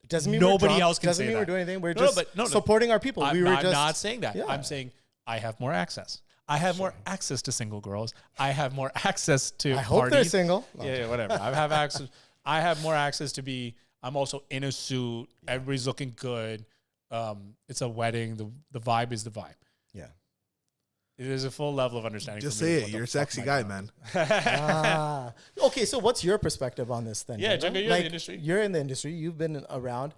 Speaker 1: Doesn't mean
Speaker 2: nobody
Speaker 1: we're
Speaker 2: else can
Speaker 1: doesn't
Speaker 2: say
Speaker 1: mean
Speaker 2: that.
Speaker 1: we're doing anything. We're just
Speaker 2: no.
Speaker 1: supporting our people.
Speaker 2: I'm not saying that.
Speaker 1: Yeah.
Speaker 2: I'm saying I have more access. I have more access to single girls. I have more access to
Speaker 1: I hope they're single. No.
Speaker 2: Yeah, whatever. I have access. I have more access to be. I'm also in a suit. Everybody's looking good. It's a wedding. The vibe is the vibe.
Speaker 1: Yeah.
Speaker 2: There's a full level of understanding.
Speaker 3: Just
Speaker 2: for me
Speaker 3: say
Speaker 2: of
Speaker 3: it.
Speaker 2: what
Speaker 3: You're
Speaker 2: the
Speaker 3: a
Speaker 2: fuck
Speaker 3: sexy
Speaker 2: my
Speaker 3: guy,
Speaker 2: job
Speaker 3: man.
Speaker 1: Okay, so what's your perspective on this then?
Speaker 2: Yeah,
Speaker 1: Junga?
Speaker 2: Junga, you're in the industry.
Speaker 1: You're in the industry. You've been around.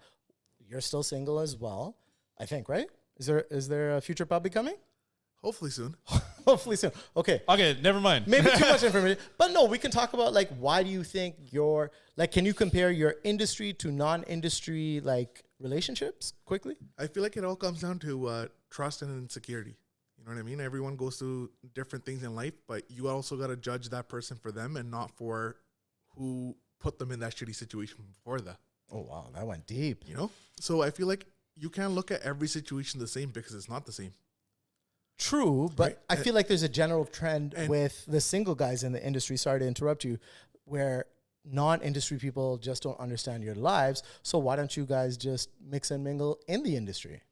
Speaker 1: You're still single as well, I think, right? Is there a future puppy coming?
Speaker 3: Hopefully soon.
Speaker 1: Hopefully soon. Okay.
Speaker 2: Okay, never mind.
Speaker 1: Maybe too much information. But no, we can talk about like why do you think can you compare your industry to non-industry like relationships quickly?
Speaker 3: I feel like it all comes down to trust and insecurity. You know what I mean? Everyone goes through different things in life, but you also got to judge that person for them and not for who put them in that shitty situation before that.
Speaker 1: Oh, wow. That went deep.
Speaker 3: You know? So I feel like you can't look at every situation the same because it's not the same.
Speaker 1: True, but
Speaker 3: Right.
Speaker 1: I feel like there's a general trend with the single guys in the industry, sorry to interrupt you, where non-industry people just don't understand your lives. So why don't you guys just mix and mingle in the industry?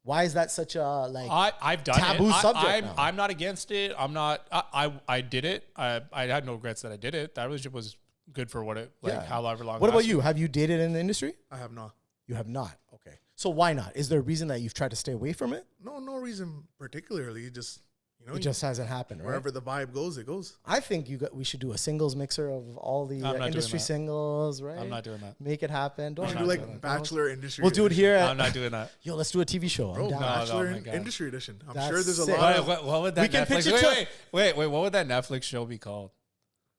Speaker 1: Why is that such a like
Speaker 2: I've done
Speaker 1: taboo
Speaker 2: it.
Speaker 1: subject now?
Speaker 2: I'm not against it. I'm not. I did it. I had no regrets that I did it. That relationship was good for what it however long.
Speaker 1: What
Speaker 2: it
Speaker 1: about
Speaker 2: lasted.
Speaker 1: you? Have you dated in the industry?
Speaker 3: I have not.
Speaker 1: You have not. Okay. So why not? Is there a reason that you've tried to stay away from it?
Speaker 3: No reason particularly. Just, you know,
Speaker 1: It just hasn't happened, right?
Speaker 3: wherever the vibe goes, it goes.
Speaker 1: I think we should do a singles mixer of all the
Speaker 2: not doing
Speaker 1: industry
Speaker 2: that.
Speaker 1: singles, right?
Speaker 2: I'm not doing that.
Speaker 1: Make it happen. Don't
Speaker 3: We should
Speaker 2: not
Speaker 3: do
Speaker 2: doing
Speaker 3: like
Speaker 2: that.
Speaker 3: Bachelor Industry.
Speaker 1: We'll do it
Speaker 3: Edition.
Speaker 1: here.
Speaker 2: I'm not doing that.
Speaker 1: Yo, let's do a TV show.
Speaker 3: Bro,
Speaker 1: I'm down.
Speaker 3: Bachelor
Speaker 2: my God.
Speaker 3: Industry Edition. I'm
Speaker 1: That's
Speaker 3: sure there's a
Speaker 1: sick.
Speaker 3: lot of...
Speaker 2: What would that
Speaker 1: We can
Speaker 2: Netflix?
Speaker 1: pitch it
Speaker 2: Wait. What would that Netflix show be called?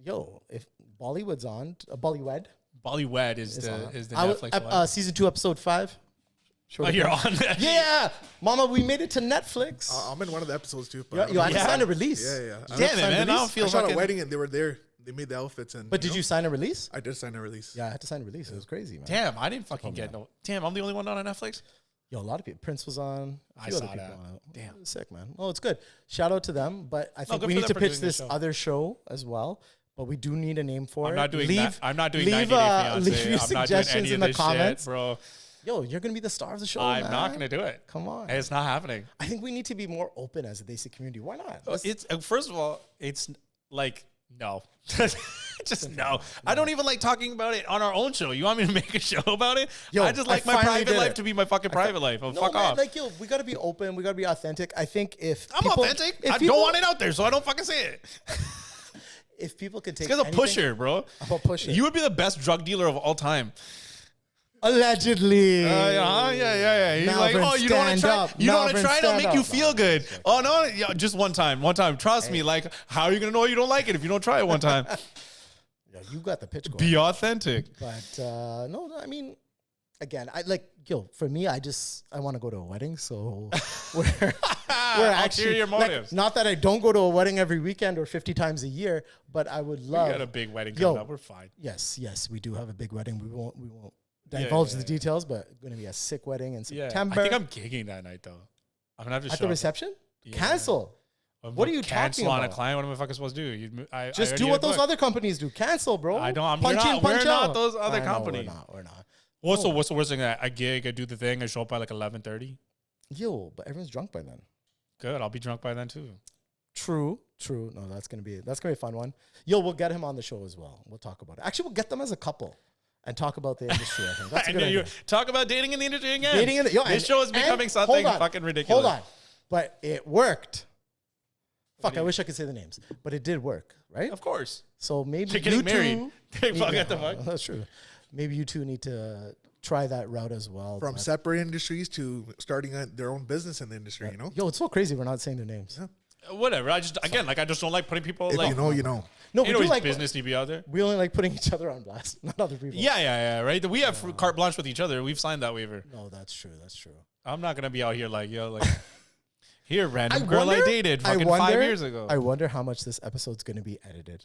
Speaker 1: Yo, if Bollywood's on, Bollywed
Speaker 2: Bollywed is the Netflix one.
Speaker 1: season 2, episode 5.
Speaker 2: Oh, you're on that.
Speaker 1: Yeah, Mama, we made it to Netflix.
Speaker 3: I'm in one of the episodes too. But
Speaker 1: You had to
Speaker 2: Yeah.
Speaker 1: sign a release.
Speaker 3: Yeah.
Speaker 2: Damn it, man! I don't
Speaker 3: I
Speaker 2: feel
Speaker 3: shot a
Speaker 2: fucking.
Speaker 3: wedding and they were there. They made the outfits and.
Speaker 1: But did you sign a release?
Speaker 3: I did sign a release.
Speaker 1: Yeah, I had to sign a release. It was crazy, man.
Speaker 2: Damn, I didn't fucking get no. Damn, I'm the only one not on Netflix.
Speaker 1: Yo, a lot of people. Prince was on. A
Speaker 2: I
Speaker 1: few other
Speaker 2: saw
Speaker 1: people
Speaker 2: that.
Speaker 1: on.
Speaker 2: Damn.
Speaker 1: It was sick, man. Oh, it's good. Shout out to them. But I think
Speaker 2: good
Speaker 1: we
Speaker 2: for
Speaker 1: need
Speaker 2: them
Speaker 1: to
Speaker 2: for
Speaker 1: pitch
Speaker 2: doing this
Speaker 1: this
Speaker 2: show.
Speaker 1: other show as well. But we do need a name for it.
Speaker 2: I'm not doing
Speaker 1: leave,
Speaker 2: that. I'm not doing
Speaker 1: leave,
Speaker 2: 90 Day Fiance.
Speaker 1: leave your
Speaker 2: I'm not doing
Speaker 1: suggestions
Speaker 2: any
Speaker 1: in
Speaker 2: of
Speaker 1: the
Speaker 2: this
Speaker 1: comments.
Speaker 2: shit, bro.
Speaker 1: Yo, you're gonna be the star of the show.
Speaker 2: I'm
Speaker 1: man.
Speaker 2: not gonna do it.
Speaker 1: Come on.
Speaker 2: It's not happening.
Speaker 1: I think we need to be more open as a basic community. Why not? Let's-
Speaker 2: It's first of all, it's like no, just no. I don't even like talking about it on our own show. You want me to make a show about it?
Speaker 1: Yo,
Speaker 2: I just
Speaker 1: I
Speaker 2: like my
Speaker 1: finally
Speaker 2: private
Speaker 1: did
Speaker 2: life
Speaker 1: it.
Speaker 2: to be my fucking private life. Oh,
Speaker 1: No,
Speaker 2: fuck
Speaker 1: man,
Speaker 2: off.
Speaker 1: like, yo, we gotta be open. We gotta be authentic. I think if
Speaker 2: I'm
Speaker 1: people,
Speaker 2: authentic.
Speaker 1: if
Speaker 2: I
Speaker 1: people-
Speaker 2: don't want it out there, so I don't fucking say it.
Speaker 1: If people can take
Speaker 2: This guy's a
Speaker 1: anything-
Speaker 2: pusher, bro.
Speaker 1: I'm a pusher.
Speaker 2: You would be the best drug dealer of all time.
Speaker 1: Allegedly.
Speaker 2: Yeah. He's like,
Speaker 1: Malvern,
Speaker 2: oh, you don't want to
Speaker 1: stand
Speaker 2: try?
Speaker 1: up.
Speaker 2: You don't want to
Speaker 1: Malvern,
Speaker 2: try it? It'll
Speaker 1: stand
Speaker 2: make you
Speaker 1: up.
Speaker 2: feel good. Oh no, yeah, just one time. Trust me. Like, how are you gonna know you don't like it if you don't try it one time?
Speaker 1: Yo, you got the pitch going.
Speaker 2: Be authentic.
Speaker 1: But no, I mean, again, for me, I want to go to a wedding, so we're
Speaker 2: Ulterior motives.
Speaker 1: not that I don't go to a wedding every weekend or 50 times a year, but I would
Speaker 2: We
Speaker 1: love.
Speaker 2: got a big wedding
Speaker 1: Yo.
Speaker 2: coming up. We're fine.
Speaker 1: Yes, we do have a big wedding. We won't
Speaker 2: Yeah,
Speaker 1: divulge
Speaker 2: yeah,
Speaker 1: the
Speaker 2: yeah.
Speaker 1: details, but going to be a sick wedding in
Speaker 2: Yeah,
Speaker 1: September.
Speaker 2: I think I'm gigging that night though. I'm gonna have to
Speaker 1: at
Speaker 2: show
Speaker 1: the
Speaker 2: up.
Speaker 1: reception.
Speaker 2: Yeah.
Speaker 1: Cancel. What are you
Speaker 2: cancel
Speaker 1: talking
Speaker 2: on a
Speaker 1: about?
Speaker 2: client? What am I fucking supposed to do? I
Speaker 1: Just
Speaker 2: already
Speaker 1: do what
Speaker 2: had
Speaker 1: those
Speaker 2: booked.
Speaker 1: other companies do. Cancel, bro.
Speaker 2: I don't.
Speaker 1: Punch in, punch
Speaker 2: we're
Speaker 1: out.
Speaker 2: not those other
Speaker 1: I know,
Speaker 2: companies.
Speaker 1: We're not.
Speaker 2: What's the worst thing? I gig, I do the thing, I show up by like 11:30.
Speaker 1: Yo, but everyone's drunk by then.
Speaker 2: Good, I'll be drunk by then too.
Speaker 1: True. No, that's gonna be a fun one. Yo, we'll get him on the show as well. We'll talk about it. Actually, we'll get them as a couple and talk about the industry. I think that's a
Speaker 2: I
Speaker 1: good
Speaker 2: knew you
Speaker 1: idea.
Speaker 2: talk about dating in the industry again.
Speaker 1: and-
Speaker 2: This show is becoming
Speaker 1: and-
Speaker 2: something
Speaker 1: hold on,
Speaker 2: fucking ridiculous.
Speaker 1: Hold on, but it worked.
Speaker 2: What
Speaker 1: Fuck,
Speaker 2: do
Speaker 1: I
Speaker 2: you-
Speaker 1: wish I could say the names, but it did work, right?
Speaker 2: Of course,
Speaker 1: So maybe
Speaker 2: they're getting
Speaker 1: you
Speaker 2: married.
Speaker 1: two.
Speaker 2: They fuck at the fuck.
Speaker 1: That's true. Maybe you two need to try that route as well.
Speaker 3: From
Speaker 1: but-
Speaker 3: separate industries to starting their own business in the industry, you know?
Speaker 1: Yo, it's so crazy. We're not saying their names.
Speaker 2: Whatever. I just don't like putting people
Speaker 3: If
Speaker 2: like
Speaker 3: you know, you know.
Speaker 1: No,
Speaker 2: you
Speaker 1: we
Speaker 2: know
Speaker 1: do
Speaker 2: his
Speaker 1: like
Speaker 2: business to be out there.
Speaker 1: we only like putting each other on blast, not other people.
Speaker 2: Yeah, right. We have carte blanche with each other. We've signed that waiver.
Speaker 1: No, that's true.
Speaker 2: I'm not gonna be out here like here random girl I dated fucking 5 years ago.
Speaker 1: I wonder how much this episode's going to be edited.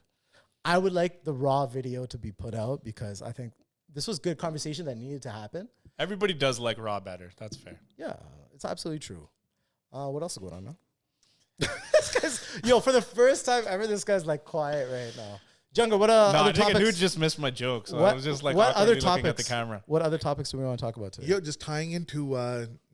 Speaker 1: I would like the raw video to be put out because I think this was good conversation that needed to happen.
Speaker 2: Everybody does like raw better. That's fair.
Speaker 1: Yeah, it's absolutely true. What else is going on now? This guy's, for the first time ever, this guy's like quiet right now. Junga, what other
Speaker 2: I think
Speaker 1: topics?
Speaker 2: Anuj just missed my joke, so I was just like
Speaker 1: what other
Speaker 2: awkwardly looking
Speaker 1: topics?
Speaker 2: at the camera.
Speaker 1: What other topics do we want to talk about today?
Speaker 3: Yo, just tying into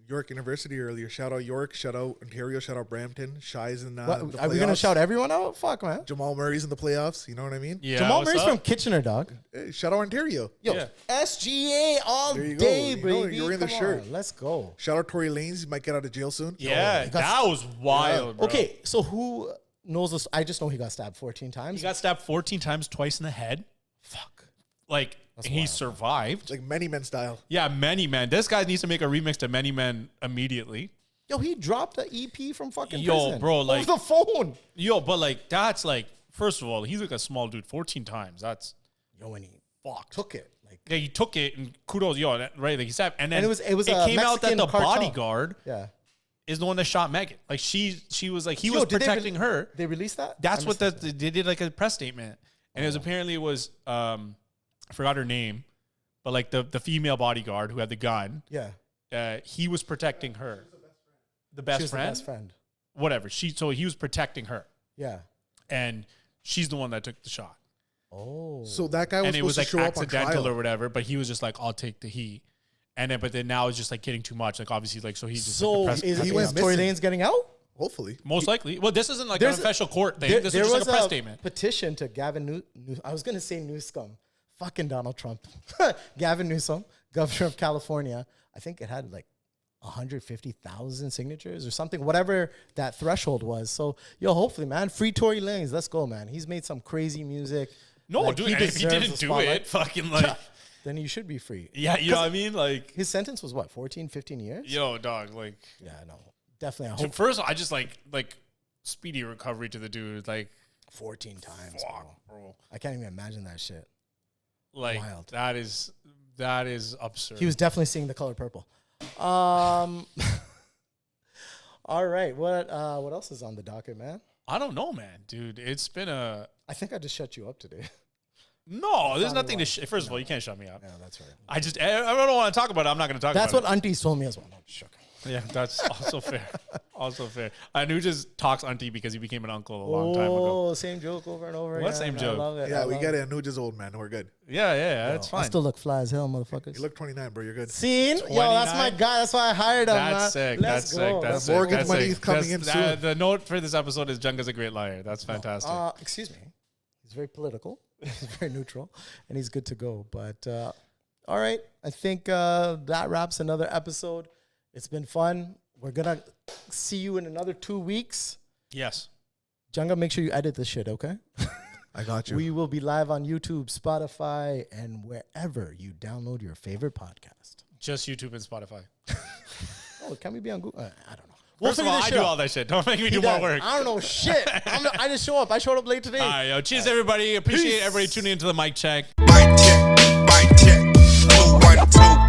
Speaker 3: York University earlier. Shout out York, shout out Ontario, shout out Brampton. Shy's in the
Speaker 1: Are we gonna
Speaker 3: playoffs.
Speaker 1: shout everyone out? Fuck, man.
Speaker 3: Jamal Murray's in the playoffs. You know what I mean?
Speaker 2: Yeah,
Speaker 1: Jamal
Speaker 2: what's
Speaker 1: Murray's
Speaker 2: up?
Speaker 1: from Kitchener, dog.
Speaker 3: Hey, shout out Ontario.
Speaker 1: Yo,
Speaker 2: Yeah.
Speaker 1: SGA all
Speaker 3: There you go.
Speaker 1: day,
Speaker 3: You know,
Speaker 1: baby.
Speaker 3: you're in the
Speaker 1: Come
Speaker 3: shirt.
Speaker 1: on, let's go.
Speaker 3: Shout out Tory Lanez. He might get out of jail soon.
Speaker 2: Yeah,
Speaker 1: he got-
Speaker 2: that was wild, bro.
Speaker 1: Okay, so who knows this? I just know he got stabbed 14 times.
Speaker 2: He got stabbed 14 times, twice in the head.
Speaker 1: Fuck.
Speaker 2: Like, and he
Speaker 1: wild.
Speaker 2: survived.
Speaker 3: Like Many Men style.
Speaker 2: Yeah, Many Men. This guy needs to make a remix to Many Men immediately.
Speaker 1: Yo, he dropped an EP from fucking
Speaker 2: Yo,
Speaker 1: prison.
Speaker 2: bro, like-
Speaker 1: over the phone.
Speaker 2: Yo, but like, that's like, first of all, he's like a small dude. 14 times. That's
Speaker 1: Yo, and he
Speaker 2: fucked.
Speaker 1: took it. Like,
Speaker 2: Yeah, he took it and kudos, right? Like he said, and then
Speaker 1: And it was a
Speaker 2: came out that
Speaker 1: Mexican
Speaker 2: the
Speaker 1: cartel.
Speaker 2: bodyguard
Speaker 1: yeah.
Speaker 2: is the one that shot Megan. Like she was like he
Speaker 1: Yo,
Speaker 2: was
Speaker 1: did they
Speaker 2: protecting her.
Speaker 1: They released that?
Speaker 2: That's
Speaker 1: I
Speaker 2: what
Speaker 1: missed
Speaker 2: they did like a press statement, and it was apparently I forgot her name, but like the female bodyguard who had the gun,
Speaker 1: Yeah.
Speaker 2: he was protecting her, the
Speaker 1: She
Speaker 2: best
Speaker 1: was
Speaker 2: friend,
Speaker 1: the best friend.
Speaker 2: whatever. So he was protecting her,
Speaker 1: Yeah.
Speaker 2: and she's the one that took the shot,
Speaker 1: Oh.
Speaker 3: So that guy was
Speaker 2: and it
Speaker 3: supposed
Speaker 2: was
Speaker 3: to
Speaker 2: like
Speaker 3: show up on
Speaker 2: accidental or
Speaker 3: trial.
Speaker 2: whatever. But he was just like, I'll take the heat. And then, but then now it's just like getting too much. Like obviously, like so he's just
Speaker 1: So
Speaker 2: like the
Speaker 1: is,
Speaker 3: he
Speaker 1: is
Speaker 3: went
Speaker 1: Tory
Speaker 3: missing.
Speaker 1: Lanez getting out?
Speaker 3: Hopefully.
Speaker 2: most likely. Well, this isn't like an
Speaker 1: There's-
Speaker 2: official court thing.
Speaker 1: There,
Speaker 2: This
Speaker 1: there
Speaker 2: is just
Speaker 1: was
Speaker 2: like a press
Speaker 1: a
Speaker 2: statement.
Speaker 1: petition to Gavin I was going to say Newsom. Fucking Donald Trump. Gavin Newsom, governor of California. I think it had like 150,000 signatures or something, whatever that threshold was. So, yo, hopefully, man, free Tory Lanez. Let's go, man. He's made some crazy music.
Speaker 2: No,
Speaker 1: Like,
Speaker 2: dude, and if he
Speaker 1: deserves
Speaker 2: didn't
Speaker 1: the
Speaker 2: do
Speaker 1: spotlight.
Speaker 2: it, fucking like,
Speaker 1: Then he should be free.
Speaker 2: yeah, you know what I mean? Like,
Speaker 1: His sentence was what, 14, 15 years?
Speaker 2: yo, dog, like,
Speaker 1: Yeah, no. Definitely. I
Speaker 2: so
Speaker 1: hope
Speaker 2: first I just like speedy recovery to the dude. Like,
Speaker 1: 14 times.
Speaker 2: fuck,
Speaker 1: Bro.
Speaker 2: bro.
Speaker 1: I can't even imagine that shit.
Speaker 2: Like,
Speaker 1: Wild.
Speaker 2: that is absurd.
Speaker 1: He was definitely seeing the color purple. All right. What else is on the docket, man?
Speaker 2: I don't know, man, dude. It's been a
Speaker 1: I think I just shut you up today.
Speaker 2: no. There's
Speaker 1: Found
Speaker 2: nothing to.
Speaker 1: one.
Speaker 2: First of all, you can't shut me up.
Speaker 1: Yeah, that's right.
Speaker 2: I don't want to talk about it. I'm not going to talk
Speaker 1: That's
Speaker 2: about
Speaker 1: what aunties told me as well. No, just joking.
Speaker 2: it. Yeah, that's also fair. Also fair. Anu just talks auntie because he became an uncle a long time ago.
Speaker 1: Oh, same joke over and over
Speaker 2: What
Speaker 1: again.
Speaker 2: same
Speaker 1: I
Speaker 2: joke?
Speaker 1: love it.
Speaker 3: Yeah,
Speaker 1: I
Speaker 3: we
Speaker 1: love
Speaker 3: get it. Anuj is old, man. We're good.
Speaker 2: Yeah, it's
Speaker 1: I
Speaker 2: fine.
Speaker 1: still look fly as hell, motherfuckers.
Speaker 3: You look 29, bro. You're good.
Speaker 1: Scene? Yo, that's my
Speaker 2: 29?
Speaker 1: guy. That's why I hired him, man.
Speaker 2: That's sick.
Speaker 1: Let's
Speaker 2: That's
Speaker 1: go.
Speaker 2: sick. That's
Speaker 3: The
Speaker 2: sick.
Speaker 3: mortgage
Speaker 2: That's
Speaker 3: money's
Speaker 2: sick.
Speaker 3: coming in soon.
Speaker 2: The note for this episode is Junga's a great liar. That's fantastic.
Speaker 1: Excuse me. He's very political. He's very neutral, and he's good to go. But all right, I think that wraps another episode. It's been fun. We're gonna see you in another 2 weeks.
Speaker 2: Yes.
Speaker 1: Junga, make sure you edit this shit, okay?
Speaker 3: I got you.
Speaker 1: We will be live on YouTube, Spotify, and wherever you download your favorite podcast.
Speaker 2: Just YouTube and Spotify.
Speaker 1: Oh, can we be on Google? I don't know.
Speaker 2: First of all, I do all that shit. Don't make me do more work.
Speaker 1: I don't know shit. I just show up. I showed up late today.
Speaker 2: All right, yo. Cheers, everybody. Appreciate everybody tuning into the Mic Check.
Speaker 4: Mic check, 2, 1, 2.